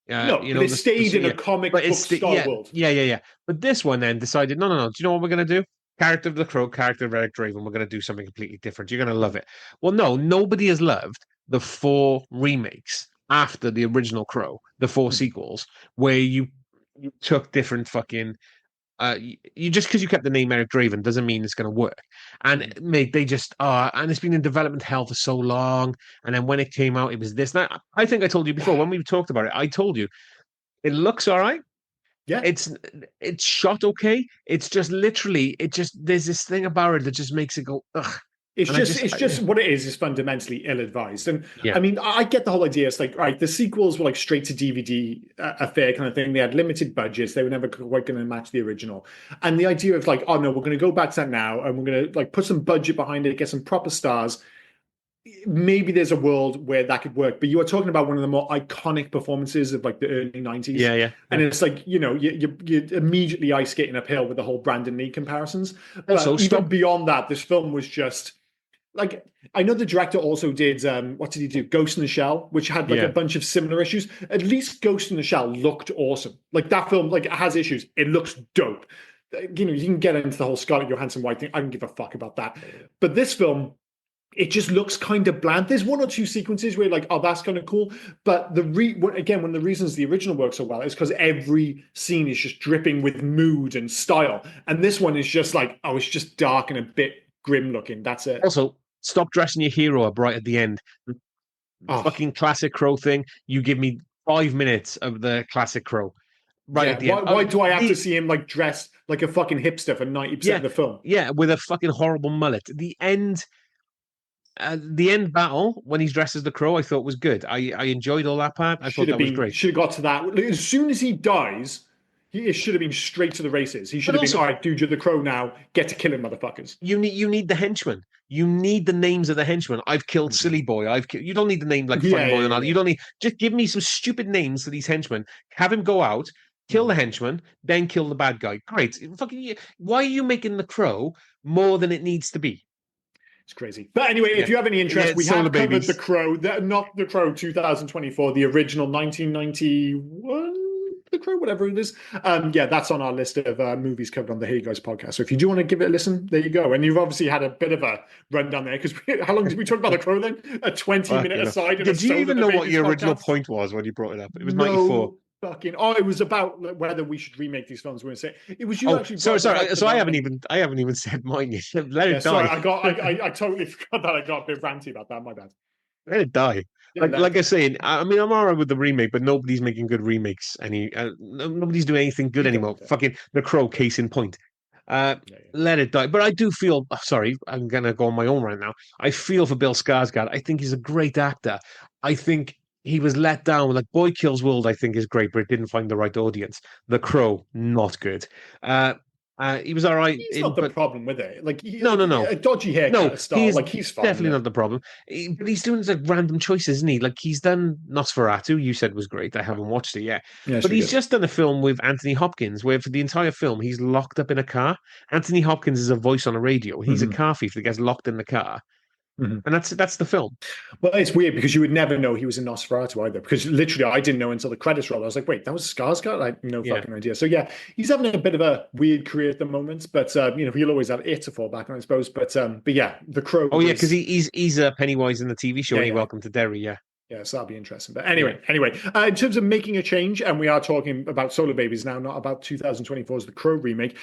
Speaker 2: No,
Speaker 1: You
Speaker 2: but
Speaker 1: know,
Speaker 2: it stayed in a
Speaker 1: yeah, but
Speaker 2: comic
Speaker 1: it's
Speaker 2: book style
Speaker 1: yeah,
Speaker 2: world.
Speaker 1: yeah, yeah, yeah. But this one then decided, no, no, no. Do you know what we're gonna do? Character of the Crow, character of Eric Draven. We're gonna do something completely different. You're gonna love it. Well, no, nobody has loved the four remakes after the original Crow, the four
Speaker 2: Mhm.
Speaker 1: sequels, where you took different fucking you just because you kept the name Eric Draven doesn't mean it's going to work. And
Speaker 2: Mhm.
Speaker 1: mate, they just and it's been in development hell for so long. And then when it came out, it was this. Now, I think I told you before when we talked about it. I told you it looks all right.
Speaker 2: Yeah.
Speaker 1: It's it's shot okay. It's just literally it just there's this thing about it that just makes it go ugh. And I just
Speaker 2: It's just what it is fundamentally ill-advised. And
Speaker 1: yeah
Speaker 2: I mean, I get the whole idea. It's like, right, the sequels were like straight to DVD affair kind of thing. They had limited budgets. They were never quite going to match the original. And the idea of like, oh no, we're going to go back to that now and we're going to like put some budget behind it, get some proper stars. Maybe there's a world where that could work. But you are talking about one of the more iconic performances of like the early 90s.
Speaker 1: yeah yeah
Speaker 2: And
Speaker 1: yeah.
Speaker 2: it's like, you immediately ice skating uphill with the whole Brandon Lee comparisons.
Speaker 1: Also,
Speaker 2: But even
Speaker 1: stop.
Speaker 2: beyond that, this film was just like I know the director also did what did he do? Ghost in the Shell, which had like a
Speaker 1: Yeah.
Speaker 2: bunch of similar issues. At least Ghost in the Shell looked awesome. Like that film, like it has issues. It looks dope. You can get into the whole Scarlett Johansson white thing. I don't give a fuck about that. But this film, it just looks kind of bland. There's one or two sequences where you're like, oh, that's kind of cool. But again, one of the reasons the original works so well is because every scene is just dripping with mood and style. And this one is just like, oh, it's just dark and a bit grim looking. That's it.
Speaker 1: Also, stop dressing your hero up right at the end.
Speaker 2: Oh,
Speaker 1: Fucking classic Crow thing. You give me 5 minutes of the classic Crow right
Speaker 2: yeah.
Speaker 1: at the end.
Speaker 2: Why do I have to
Speaker 1: The
Speaker 2: see him like dressed like a fucking hipster for 90%
Speaker 1: yeah,
Speaker 2: of the film?
Speaker 1: yeah, with a fucking horrible mullet. The end battle when he's dressed as the Crow, I thought was good. I enjoyed all that part. I thought that was great.
Speaker 2: Should have got to that. As soon as he dies, it should have been straight to the races. He should
Speaker 1: But
Speaker 2: have been,
Speaker 1: also,
Speaker 2: all right, dude, you're the Crow now. Get to killing motherfuckers.
Speaker 1: you need the henchmen. You need the names of the henchmen. I've killed
Speaker 2: Mhm.
Speaker 1: Silly Boy. You don't need the name like
Speaker 2: Yeah,
Speaker 1: Funny Boy
Speaker 2: yeah,
Speaker 1: and all.
Speaker 2: yeah.
Speaker 1: You don't need just give me some stupid names for these henchmen. Have him go out, kill the
Speaker 2: Mhm.
Speaker 1: henchman, then kill the bad guy. Great. Fucking why are you making the Crow more than it needs to be?
Speaker 2: It's crazy. But anyway,
Speaker 1: Yeah.
Speaker 2: if you have any
Speaker 1: Yeah,
Speaker 2: interest, we
Speaker 1: it's Solar
Speaker 2: have covered
Speaker 1: Babies.
Speaker 2: Not the Crow 2024, the original 1991, the Crow, whatever it is. Yeah, that's on our list of movies covered on the Hey Guys podcast. So if you do want to give it a listen, there you go. And you've obviously had a bit of a rundown there because how long did we talk about the Crow then? A 20-minute
Speaker 1: Fucking hell.
Speaker 2: aside in a
Speaker 1: Did you
Speaker 2: Solar
Speaker 1: even know what
Speaker 2: Babies
Speaker 1: your original
Speaker 2: podcast?
Speaker 1: point was when you brought it up? It was 94.
Speaker 2: No fucking. Oh, it was about like, whether we should remake these films. We're going to say it was you
Speaker 1: Oh,
Speaker 2: actually brought
Speaker 1: sorry,
Speaker 2: up the
Speaker 1: sorry.
Speaker 2: fact
Speaker 1: So I haven't
Speaker 2: about.
Speaker 1: even said mine yet. Let
Speaker 2: Yeah,
Speaker 1: it
Speaker 2: sorry,
Speaker 1: die.
Speaker 2: I totally forgot that I got a bit ranty about that. My bad.
Speaker 1: Let it die.
Speaker 2: Yeah,
Speaker 1: Like I
Speaker 2: that.
Speaker 1: say, I mean, I'm alright with the remake, but nobody's making good remakes. Nobody's doing anything good
Speaker 2: You
Speaker 1: anymore.
Speaker 2: don't.
Speaker 1: Fucking The Crow, case in point. Uh,
Speaker 2: Yeah, yeah.
Speaker 1: let it die. But I do feel. Sorry, I'm gonna go on my own right now. I feel for Bill Skarsgård. I think he's a great actor. I think he was let down. Like Boy Kills World, I think is great, but it didn't find the right audience. The Crow, not good. Uh, he was all right
Speaker 2: He's
Speaker 1: in,
Speaker 2: not the
Speaker 1: but
Speaker 2: problem with it. Like,
Speaker 1: no, no, no.
Speaker 2: a dodgy haircut,
Speaker 1: No,
Speaker 2: a style.
Speaker 1: he's
Speaker 2: Like, he's fine
Speaker 1: definitely
Speaker 2: with
Speaker 1: not
Speaker 2: it.
Speaker 1: the problem. But he's doing like random choices, isn't he? Like he's done Nosferatu, you said was great. I haven't watched it yet.
Speaker 2: Yeah,
Speaker 1: But
Speaker 2: should be
Speaker 1: he's
Speaker 2: good.
Speaker 1: just done a film with Anthony Hopkins where for the entire film he's locked up in a car. Anthony Hopkins is a voice on a radio. He's a
Speaker 2: Hmm.
Speaker 1: car thief that gets locked in the car.
Speaker 2: Hmm.
Speaker 1: And that's the film.
Speaker 2: Well, it's weird because you would never know he was in Nosferatu either. Because literally, I didn't know until the credits rolled. I was like, wait, that was Skarsgård? I had no
Speaker 1: Yeah.
Speaker 2: fucking idea. So yeah, he's having a bit of a weird career at the moment. But he'll always have it to fall back on, I suppose. But yeah, The Crow
Speaker 1: Oh yeah, because
Speaker 2: was.
Speaker 1: he's Pennywise in the TV show,
Speaker 2: Yeah,
Speaker 1: and he
Speaker 2: yeah.
Speaker 1: Welcome to Derry. Yeah.
Speaker 2: Yeah, so that'll be interesting. But
Speaker 1: Yeah.
Speaker 2: anyway, in terms of making a change, and we are talking about Solar Babies now, not about 2024's The Crow remake.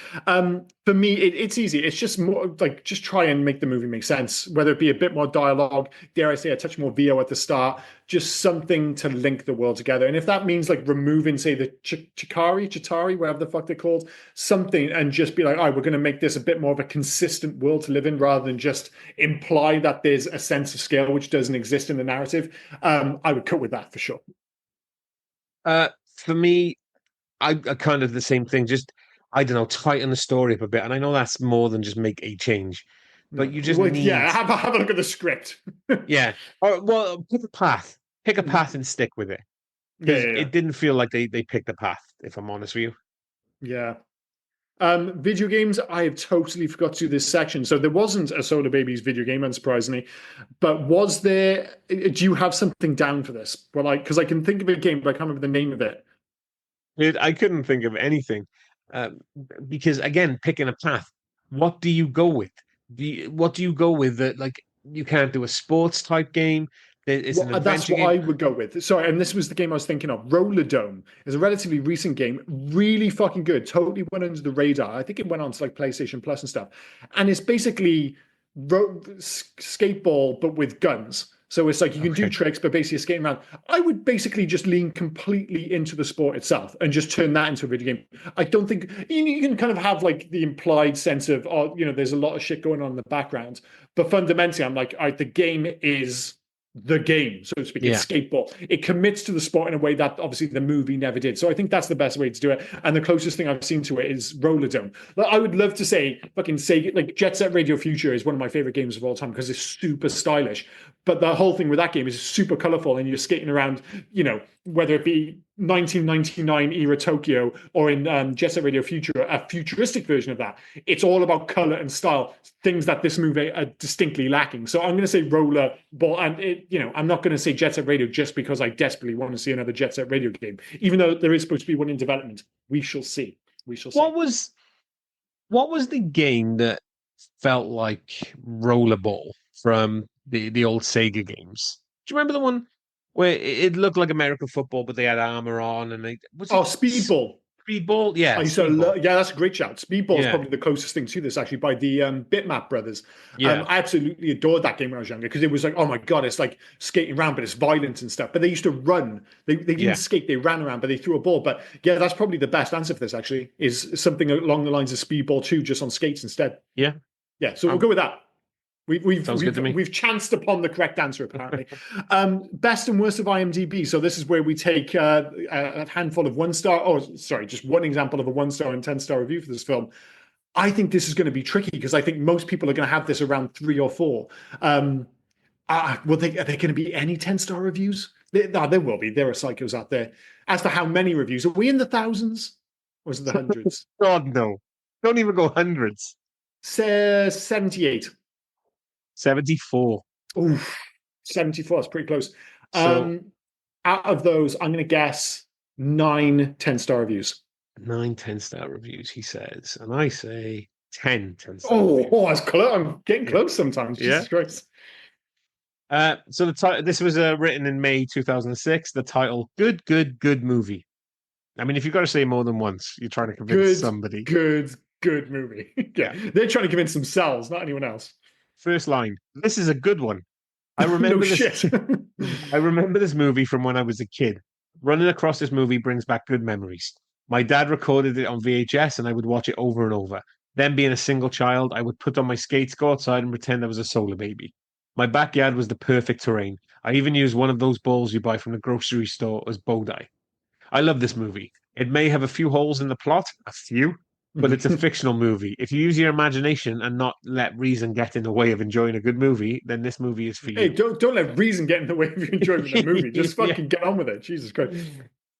Speaker 2: For me, it's easy. It's just more like just try and make the movie make sense, whether it be a bit more dialogue, dare I say, a touch more VO at the start, just something to link the world together. And if that means like removing, say, the Chitari, whatever the fuck they're called, something, and just be like, all right, we're going to make this a bit more of a consistent world to live in rather than just imply that there's a sense of scale which doesn't exist in the narrative. I would cut with that for sure.
Speaker 1: For me, I kind of the same thing. Just I don't know, tighten the story up a bit. And I know that's more than just make a change,
Speaker 2: No,
Speaker 1: but you
Speaker 2: no.
Speaker 1: just
Speaker 2: Well,
Speaker 1: need
Speaker 2: yeah, have a look at the script.
Speaker 1: yeah. Or well, pick a path. Pick a path and stick with it.
Speaker 2: Yeah,
Speaker 1: Because
Speaker 2: yeah,
Speaker 1: it didn't feel like they picked a path, if I'm honest with you.
Speaker 2: yeah. Video games, I have totally forgot to do this section. So there wasn't a Solar Babies video game, unsurprisingly. But was there? Do you have something down for this? Well, like, because I can think of a game, but I can't remember the name of it.
Speaker 1: Dude, I couldn't think of anything. Um, because again, picking a path, what do you go with? What do you go with that like you can't do a sports type game? It's an
Speaker 2: Well, that's
Speaker 1: adventure
Speaker 2: what
Speaker 1: game.
Speaker 2: I would go with. Sorry, and this was the game I was thinking of. Roller Dome is a relatively recent game, really fucking good. Totally went under the radar. I think it went on to like PlayStation Plus and stuff. And it's basically skateball, but with guns. So it's like you can do
Speaker 1: Okay.
Speaker 2: tricks, but basically skating around. I would basically just lean completely into the sport itself and just turn that into a video game. I don't think you can kind of have like the implied sense of, oh, there's a lot of shit going on in the background. But fundamentally, I'm like, all right, the game is the game, so to speak. It's
Speaker 1: Yeah.
Speaker 2: skateball. It commits to the sport in a way that obviously the movie never did. So I think that's the best way to do it. And the closest thing I've seen to it is Roller Dome. Like, I would love to say like Jet Set Radio Future is one of my favorite games of all time because it's super stylish. But the whole thing with that game is super colorful and you're skating around, whether it be 1999 era Tokyo or in Jet Set Radio Future, a futuristic version of that. It's all about color and style, things that this movie are distinctly lacking. So I'm going to say Roller Ball, and I'm not going to say Jet Set Radio just because I desperately want to see another Jet Set Radio game, even though there is supposed to be one in development. We shall see. We shall
Speaker 1: What
Speaker 2: see.
Speaker 1: was what was the game that felt like rollerball from the old Sega games? Do you remember the one where it looked like American football, but they had armor on, and was
Speaker 2: Oh,
Speaker 1: it
Speaker 2: Speedball.
Speaker 1: Speedball? Yeah,
Speaker 2: I used to
Speaker 1: Speedball.
Speaker 2: yeah, that's a great shout. Speedball is
Speaker 1: Yeah,
Speaker 2: probably the closest thing to this, actually, by the Bitmap brothers.
Speaker 1: yeah,
Speaker 2: I absolutely adored that game when I was younger because it was like, oh my god, it's like skating around, but it's violent and stuff. But they used to run. They didn't
Speaker 1: yeah,
Speaker 2: skate, they ran around, but they threw a ball. But yeah, that's probably the best answer for this. Actually, is something along the lines of Speedball 2, just on skates instead.
Speaker 1: yeah.
Speaker 2: Yeah, so we'll
Speaker 1: Um,
Speaker 2: go with that. We've
Speaker 1: Sounds good
Speaker 2: we've
Speaker 1: to me.
Speaker 2: we've chanced upon the correct answer apparently. Best and worst of IMDb. So this is where we take a handful of one star. Oh, sorry, just one example of a 1 star and 10 star review for this film. I think this is going to be tricky because I think most people are going to have this around 3 or 4. Are they going to be any 10 star reviews? There will be. There are psychos out there. As for how many reviews, are we in the thousands or is it the hundreds?
Speaker 1: God no, don't even go hundreds.
Speaker 2: 78.
Speaker 1: 74.
Speaker 2: Oh, 74 is pretty close.
Speaker 1: So
Speaker 2: Um, Out of those, I'm going to guess 9 10 star reviews.
Speaker 1: 9 10 star reviews, he says, and I say 10 10 star
Speaker 2: Oh,
Speaker 1: reviews.
Speaker 2: that's close. I'm getting
Speaker 1: Yeah,
Speaker 2: close sometimes.
Speaker 1: yeah.
Speaker 2: Jesus Christ.
Speaker 1: So this was written in May 2006. The title, Good, Good, Good Movie. I mean, if you've got to say more than once, you're trying to convince
Speaker 2: Good,
Speaker 1: somebody.
Speaker 2: good, good movie. Yeah,
Speaker 1: Yeah.
Speaker 2: they're trying to convince themselves, not anyone else.
Speaker 1: First line. This is a good one. I
Speaker 2: No
Speaker 1: remember this.
Speaker 2: shit.
Speaker 1: I remember this movie from when I was a kid. Running across this movie brings back good memories. My dad recorded it on VHS, and I would watch it over and over. Then, being a single child, I would put on my skates, go outside, and pretend I was a solar baby. My backyard was the perfect terrain. I even used one of those balls you buy from the grocery store as bow tie. I love this movie. It may have a few holes in the plot, a few, but it's a fictional movie. If you use your imagination and not let reason get in the way of enjoying a good movie, then this movie is for
Speaker 2: Hey,
Speaker 1: you.
Speaker 2: don't let reason get in the way of your enjoyment of the movie. Just
Speaker 1: Yeah.
Speaker 2: fucking get on with it. Jesus Christ.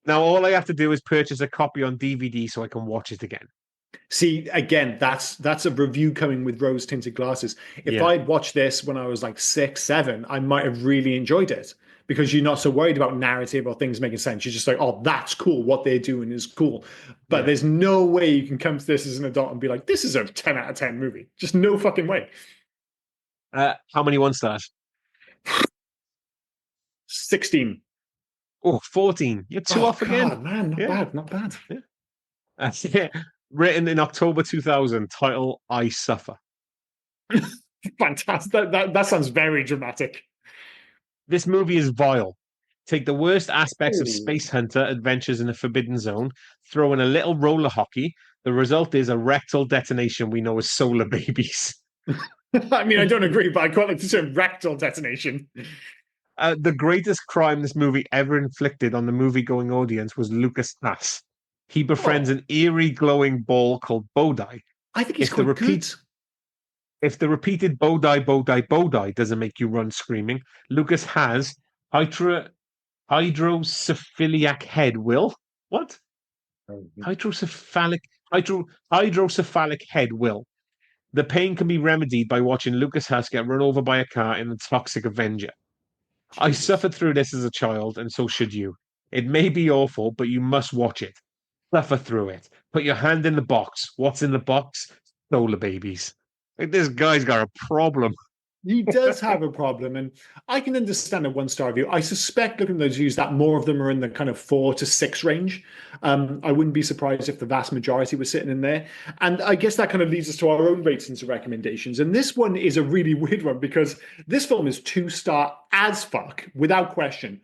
Speaker 1: Now all I have to do is purchase a copy on DVD so I can watch it again.
Speaker 2: See, again, that's a review coming with rose tinted glasses. If
Speaker 1: Yeah,
Speaker 2: I'd watched this when I was like 6 7, I might have really enjoyed it because you're not so worried about narrative or things making sense. You're just like, oh, that's cool. What they're doing is cool. But
Speaker 1: yeah.
Speaker 2: there's no way you can come to this as an adult and be like, this is a 10 out of 10 movie. Just no fucking way.
Speaker 1: How many 1 stars?
Speaker 2: 16.
Speaker 1: Oh, 14. You're two
Speaker 2: Oh
Speaker 1: off again.
Speaker 2: God, man, not
Speaker 1: Yeah,
Speaker 2: bad, not bad.
Speaker 1: yeah. Yeah. Written in October 2000, title I Suffer.
Speaker 2: Fantastic. That sounds very dramatic.
Speaker 1: This movie is vile. Take the worst aspects of
Speaker 2: Oh.
Speaker 1: Space Hunter adventures in the Forbidden Zone, throw in a little roller hockey. The result is a rectal detonation we know as solar babies.
Speaker 2: I mean, I don't agree, but I quite like the term rectal detonation.
Speaker 1: The greatest crime this movie ever inflicted on the movie-going audience was Lucas Haas. He befriends
Speaker 2: Oh,
Speaker 1: an eerie glowing ball called Bodai.
Speaker 2: I think he's
Speaker 1: If the
Speaker 2: quite good.
Speaker 1: repeat if the repeated Bodai Bodai Bodai doesn't make you run screaming, Lucas has hydrocephalic head will. What? Hydrocephalic hydrocephalic head will. The pain can be remedied by watching Lucas Huss get run over by a car in The Toxic Avenger. I
Speaker 2: Jesus.
Speaker 1: suffered through this as a child, and so should you. It may be awful, but you must watch it. Suffer through it. Put your hand in the box. What's in the box? Solar babies. Like, this guy's got a problem.
Speaker 2: He does have a problem, and I can understand a 1-star review. I suspect, looking at those views, that more of them are in the kind of 4 to 6 range. I wouldn't be surprised if the vast majority was sitting in there. And I guess that kind of leads us to our own ratings and recommendations. And this one is a really weird one because this film is 2-star as fuck, without question.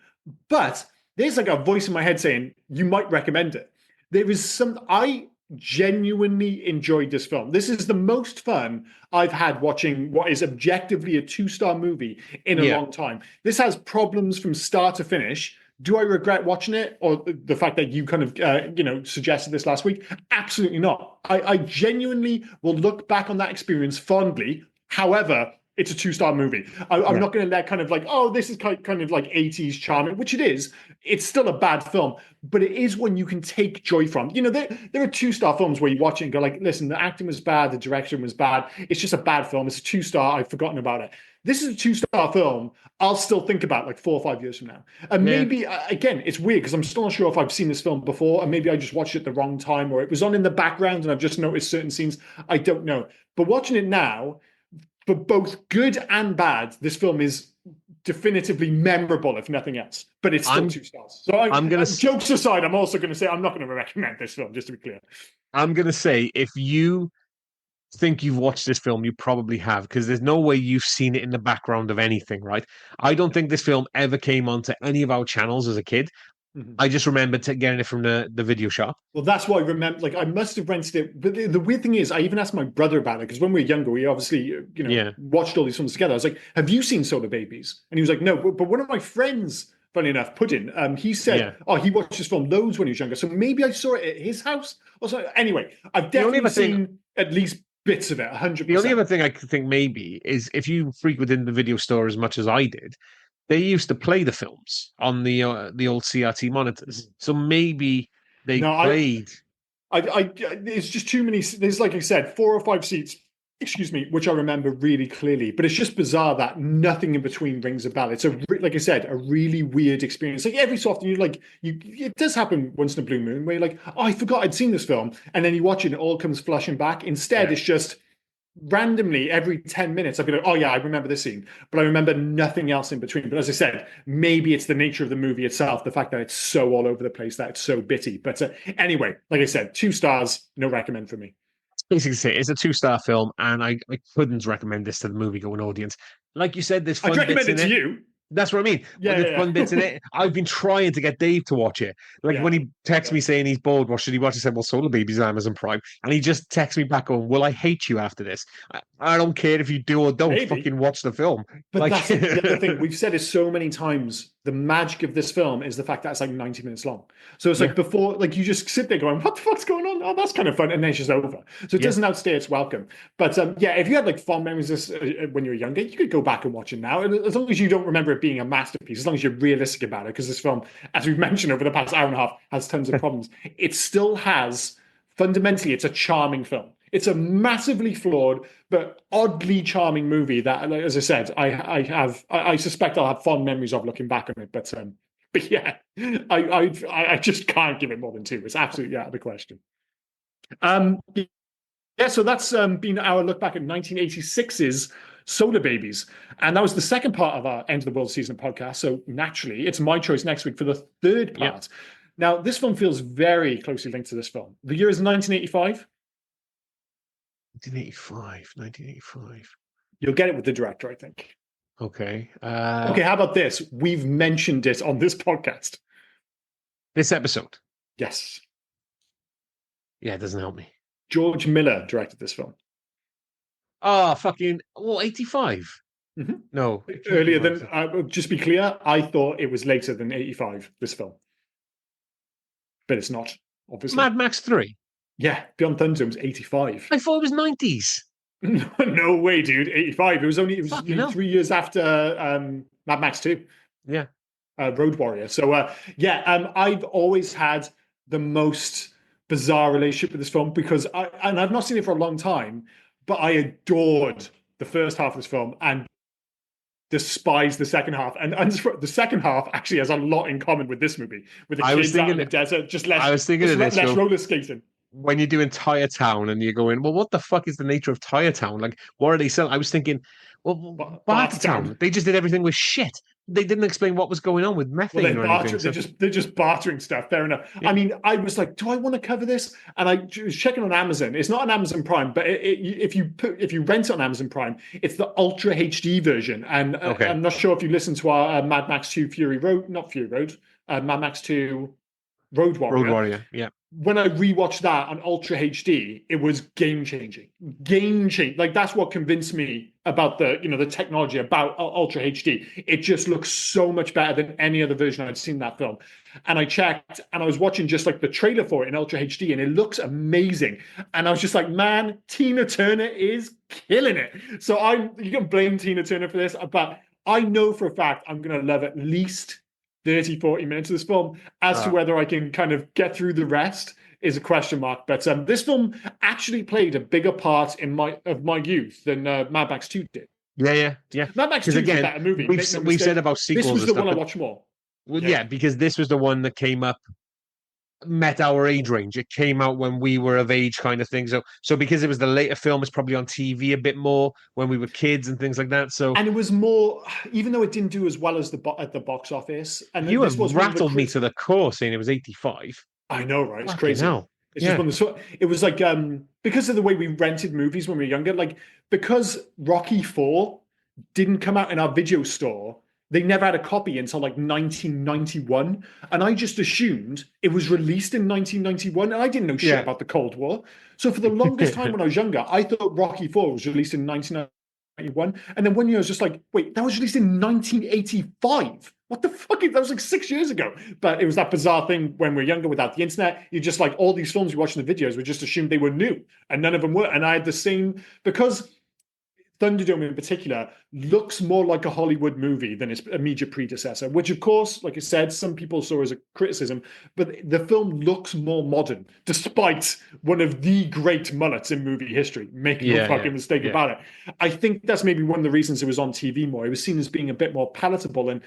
Speaker 2: But there's like a voice in my head saying, you might recommend it. There is some, I genuinely enjoyed this film. This is the most fun I've had watching what is objectively a 2-star movie in a long time. This has problems from start to finish. Do I regret watching it, or the fact that you kind of suggested this last week? Absolutely not. I genuinely will look back on that experience fondly. However, it's a 2-star movie. I'm not going to let kind of like, oh, this is kind of like 80s charming, which it is. It's still a bad film, but it is one you can take joy from. You know, there are 2-star films where you watch it and go like, listen, the acting was bad, the direction was bad. It's just a bad film. It's a 2-star. I've forgotten about it. This is a 2-star film I'll still think about like 4 or 5 years from now. And maybe, again, it's weird because I'm still not sure if I've seen this film before, and maybe I just watched it at the wrong time, or it was on in the background and I've just noticed certain scenes. I don't know. But watching it now, for both good and bad, this film is definitively memorable, if nothing else. But it's still 2 stars. So I'm gonna jokes aside, I'm also going to say I'm not going to recommend this film, just to be clear.
Speaker 1: I'm going to say if you think you've watched this film, you probably have, because there's no way you've seen it in the background of anything, right? I don't think this film ever came onto any of our channels as a kid. I just remember getting it from the video shop.
Speaker 2: Well, that's what I remember. Like, I must have rented it. But the weird thing is, I even asked my brother about it because when we were younger, we obviously, watched all these films together. I was like, "Have you seen Solarbabies?" And he was like, "No." But one of my friends, funny enough, Puddin, he said, "Oh, he watched this film loads when he was younger." So maybe I saw it at his house. Or so. Anyway, I've definitely seen at least bits of it. 100%.
Speaker 1: The only other thing I could think maybe is if you frequented the video store as much as I did, they used to play the films on the old CRT monitors. So maybe they played.
Speaker 2: It's just too many. There's, like I said, 4 or 5 seats, excuse me, which I remember really clearly. But it's just bizarre that nothing in between rings a bell. It's like I said, a really weird experience. Like every so often, it does happen once in a blue moon where you're like, oh, I forgot I'd seen this film, and then you watch it and it all comes flashing back. Instead, it's just randomly every 10 minutes I'd be like, oh yeah, I remember this scene, but I remember nothing else in between. But as I said, maybe it's the nature of the movie itself, the fact that it's so all over the place, that it's so bitty. But anyway, like I said, 2 stars, no recommend for me.
Speaker 1: Basically say it's a 2-star film, and I couldn't recommend this to the movie going audience. Like you said, there's fun
Speaker 2: I'd recommend
Speaker 1: bits
Speaker 2: it
Speaker 1: in
Speaker 2: to
Speaker 1: it.
Speaker 2: you.
Speaker 1: That's what I mean. There's fun bits in it. I've been trying to get Dave to watch it. Like when he texts me saying he's bored, what should he watch? I said, well, Solarbabies is Amazon Prime. And he just texts me back going, will I hate you after this? I don't care if you do or don't. Fucking watch the film.
Speaker 2: But that's the other thing. We've said it so many times. The magic of this film is the fact that it's like 90 minutes long. So it's like before, like you just sit there going, what the fuck's going on? Oh, that's kind of fun. And then it's just over. So it doesn't outstay its welcome. But if you had like fond memories of this when you were younger, you could go back and watch it now. And as long as you don't remember it being a masterpiece, as long as you're realistic about it, because this film, as we've mentioned over the past hour and a half, has tons of problems. It still has, fundamentally, it's a charming film. It's a massively flawed but oddly charming movie that, as I said, I suspect I'll have fond memories of looking back on it. But yeah, I just can't give it more than 2. It's absolutely out of the question. So that's been our look back at 1986's Solarbabies. And that was the second part of our End of the World season podcast. So naturally, it's my choice next week for the third part. Now, this film feels very closely linked to this film. The year is 1985.
Speaker 1: 1985.
Speaker 2: You'll get it with the director, I think.
Speaker 1: Okay.
Speaker 2: Okay, how about this? We've mentioned it on this podcast.
Speaker 1: This episode?
Speaker 2: Yes.
Speaker 1: Yeah, it doesn't help me.
Speaker 2: George Miller directed this film.
Speaker 1: Oh, 85?
Speaker 2: Mm-hmm.
Speaker 1: No.
Speaker 2: Earlier than, just be clear, I thought it was later than 85, this film. But it's not, obviously.
Speaker 1: Mad Max 3?
Speaker 2: Yeah, Beyond Thunderdome was 85.
Speaker 1: I thought it was 90s.
Speaker 2: No way, dude. 85. It was 3 years after Mad Max 2.
Speaker 1: Yeah.
Speaker 2: Road Warrior. So, I've always had the most bizarre relationship with this film because I've not seen it for a long time, but I adored the first half of this film and despised the second half. And the second half actually has a lot in common with this movie, with the
Speaker 1: I was
Speaker 2: kids out in
Speaker 1: thinking,
Speaker 2: the desert,
Speaker 1: I was thinking of this,
Speaker 2: less
Speaker 1: Phil.
Speaker 2: roller skating.
Speaker 1: When you're doing Tire Town and you're going, well, what the fuck is the nature of Tire Town? Like, what are they selling? I was thinking, well, Barter
Speaker 2: Bartertown.
Speaker 1: Town. They just did everything with shit. They didn't explain what was going on with
Speaker 2: Well,
Speaker 1: methane or anything. So
Speaker 2: they're just bartering stuff. Fair enough.
Speaker 1: yeah,
Speaker 2: I mean, I was like, do I want to cover this? And I was checking on Amazon. It's not on Amazon Prime, but if you rent it on Amazon Prime, it's the Ultra HD version. And
Speaker 1: okay.
Speaker 2: I'm not sure if you listened to our Mad Max 2 Fury Road, not Fury Road, Mad Max 2 Road Warrior.
Speaker 1: Road Warrior, yeah.
Speaker 2: When I rewatched that on Ultra HD, it was game changing. Game changing. Like that's what convinced me about the technology about Ultra HD. It just looks so much better than any other version I'd seen that film. And I checked, and I was watching just like the trailer for it in Ultra HD, and it looks amazing. And I was just like, man, Tina Turner is killing it. So you can blame Tina Turner for this, but I know for a fact I'm gonna love at least 30, 40 minutes of this film. As to whether I can kind of get through the rest is a question mark. But this film actually played a bigger part in my youth than Mad Max 2 did.
Speaker 1: Yeah.
Speaker 2: Mad Max 2 is a better movie.
Speaker 1: We've said about sequels.
Speaker 2: This was the one I watched more.
Speaker 1: Well, yeah, because this was the one that came up, met our age range. It came out when we were of age, kind of thing. So because it was the later film, it's probably on TV a bit more when we were kids and things like that. So
Speaker 2: and it was more, even though it didn't do as well as at the box office. And
Speaker 1: you have rattled me to the core saying it was 85.
Speaker 2: I know, right? It's
Speaker 1: Fucking
Speaker 2: crazy.
Speaker 1: hell.
Speaker 2: It's just one of it was like because of the way we rented movies when we were younger, like because Rocky 4 didn't come out in our video store. They never had a copy until like 1991. And I just assumed it was released in 1991. And I didn't know shit about the Cold War. So for the longest time when I was younger, I thought Rocky 4 was released in 1991. And then one year I was just like, wait, that was released in 1985. What the fuck? That was like 6 years ago. But it was that bizarre thing when we were younger without the internet. You just like all these films you watch in the videos, we just assumed they were new. And none of them were. And I had the same, because Thunderdome in particular looks more like a Hollywood movie than its immediate predecessor, which of course, like I said, some people saw as a criticism, but the film looks more modern, despite one of the great mullets in movie history. Make no fucking mistake about it. I think that's maybe one of the reasons it was on TV more. It was seen as being a bit more palatable. And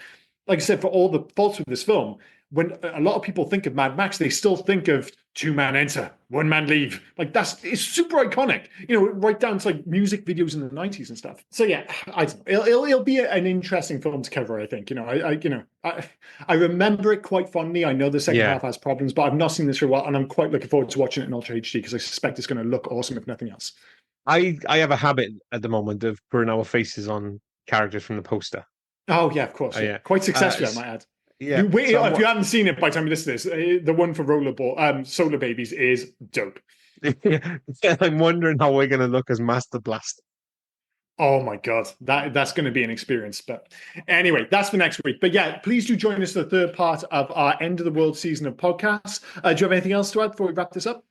Speaker 2: like I said, for all the faults with this film, when a lot of people think of Mad Max, they still think of 2-man enter, 1-man leave. Like it's super iconic, right down to like music videos in the 90s and stuff. So yeah, it'll be an interesting film to cover. I think, I remember it quite fondly. I know the second half has problems, but I've not seen this for a while, and I'm quite looking forward to watching it in Ultra HD because I suspect it's going to look awesome if nothing else.
Speaker 1: I have a habit at the moment of putting our faces on characters from the poster.
Speaker 2: Oh yeah, of course. Quite successfully, I might add.
Speaker 1: Yeah.
Speaker 2: If you haven't seen it by the time you listen to this, the one for Solarbabies is dope.
Speaker 1: I'm wondering how we're going to look as Master Blast.
Speaker 2: Oh my God, that's going to be an experience. But anyway, that's for next week. But yeah, please do join us for the third part of our End of the World season of podcasts. Do you have anything else to add before we wrap this up?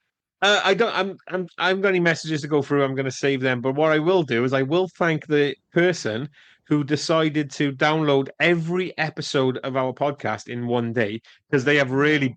Speaker 1: I don't. I've got any messages to go through. I'm going to save them. But what I will do is I will thank the person who decided to download every episode of our podcast in one day, because they have really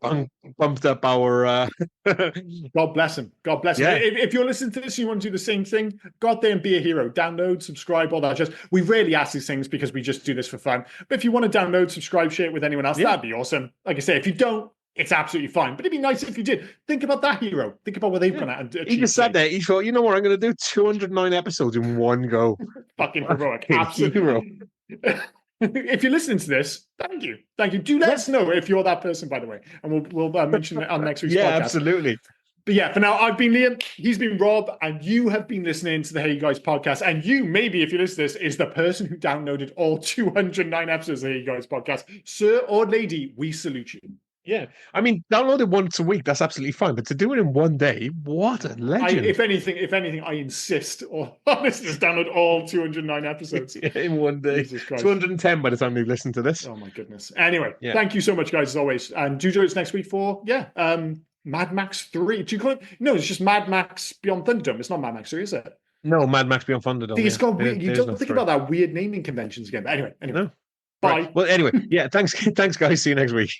Speaker 1: bumped up our.
Speaker 2: God bless him. God bless him. If you're listening to this and you want to do the same thing, go out there and be a hero. Download, subscribe, all that. We rarely ask these things because we just do this for fun. But if you want to download, subscribe, share it with anyone else, that'd be awesome. Like I say, if you don't, it's absolutely fine. But it'd be nice if you did. Think about that hero. Think about what they've gone out and achieved.
Speaker 1: He just sat there. He thought, you know what? I'm going to do 209 episodes in one go.
Speaker 2: Fucking heroic. Absolutely. Hero. If you're listening to this, thank you. Do let us know if you're that person, by the way. And we'll mention it on next week's podcast.
Speaker 1: Yeah, absolutely.
Speaker 2: But yeah, for now, I've been Liam, he's been Rob, and you have been listening to the Hey You Guys podcast. And you, maybe, if you listen to this, is the person who downloaded all 209 episodes of the Hey You Guys podcast. Sir or lady, we salute you.
Speaker 1: Yeah, I mean, download it once a week. That's absolutely fine. But to do it in one day, what a legend!
Speaker 2: If anything, I insist on listeners download all 209 episodes
Speaker 1: in one day. 210 by the time they've listened to this.
Speaker 2: Oh my goodness! Anyway, thank you so much, guys, as always. And do join us next week for Mad Max 3. Do you call it? No, it's just Mad Max Beyond Thunderdome. It's not Mad Max 3, is it?
Speaker 1: No, Mad Max Beyond Thunderdome.
Speaker 2: It's got weird, you don't think about that weird naming conventions again. But anyway.
Speaker 1: No.
Speaker 2: Bye.
Speaker 1: Right. Well, anyway, yeah, thanks, guys. See you next week.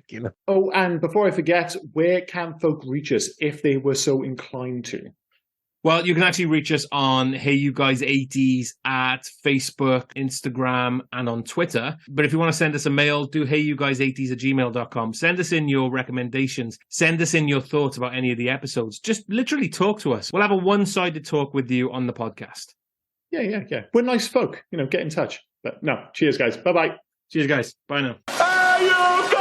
Speaker 1: You know.
Speaker 2: Oh, and before I forget, where can folk reach us if they were so inclined to?
Speaker 1: Well, you can actually reach us on Hey You Guys 80s at Facebook, Instagram, and on Twitter. But if you want to send us a mail, do heyyouguys80s@gmail.com. Send us in your recommendations. Send us in your thoughts about any of the episodes. Just literally talk to us. We'll have a one-sided talk with you on the podcast.
Speaker 2: Yeah. We're nice folk. Get in touch. But no, cheers, guys. Bye-bye.
Speaker 1: Cheers, guys. Bye now.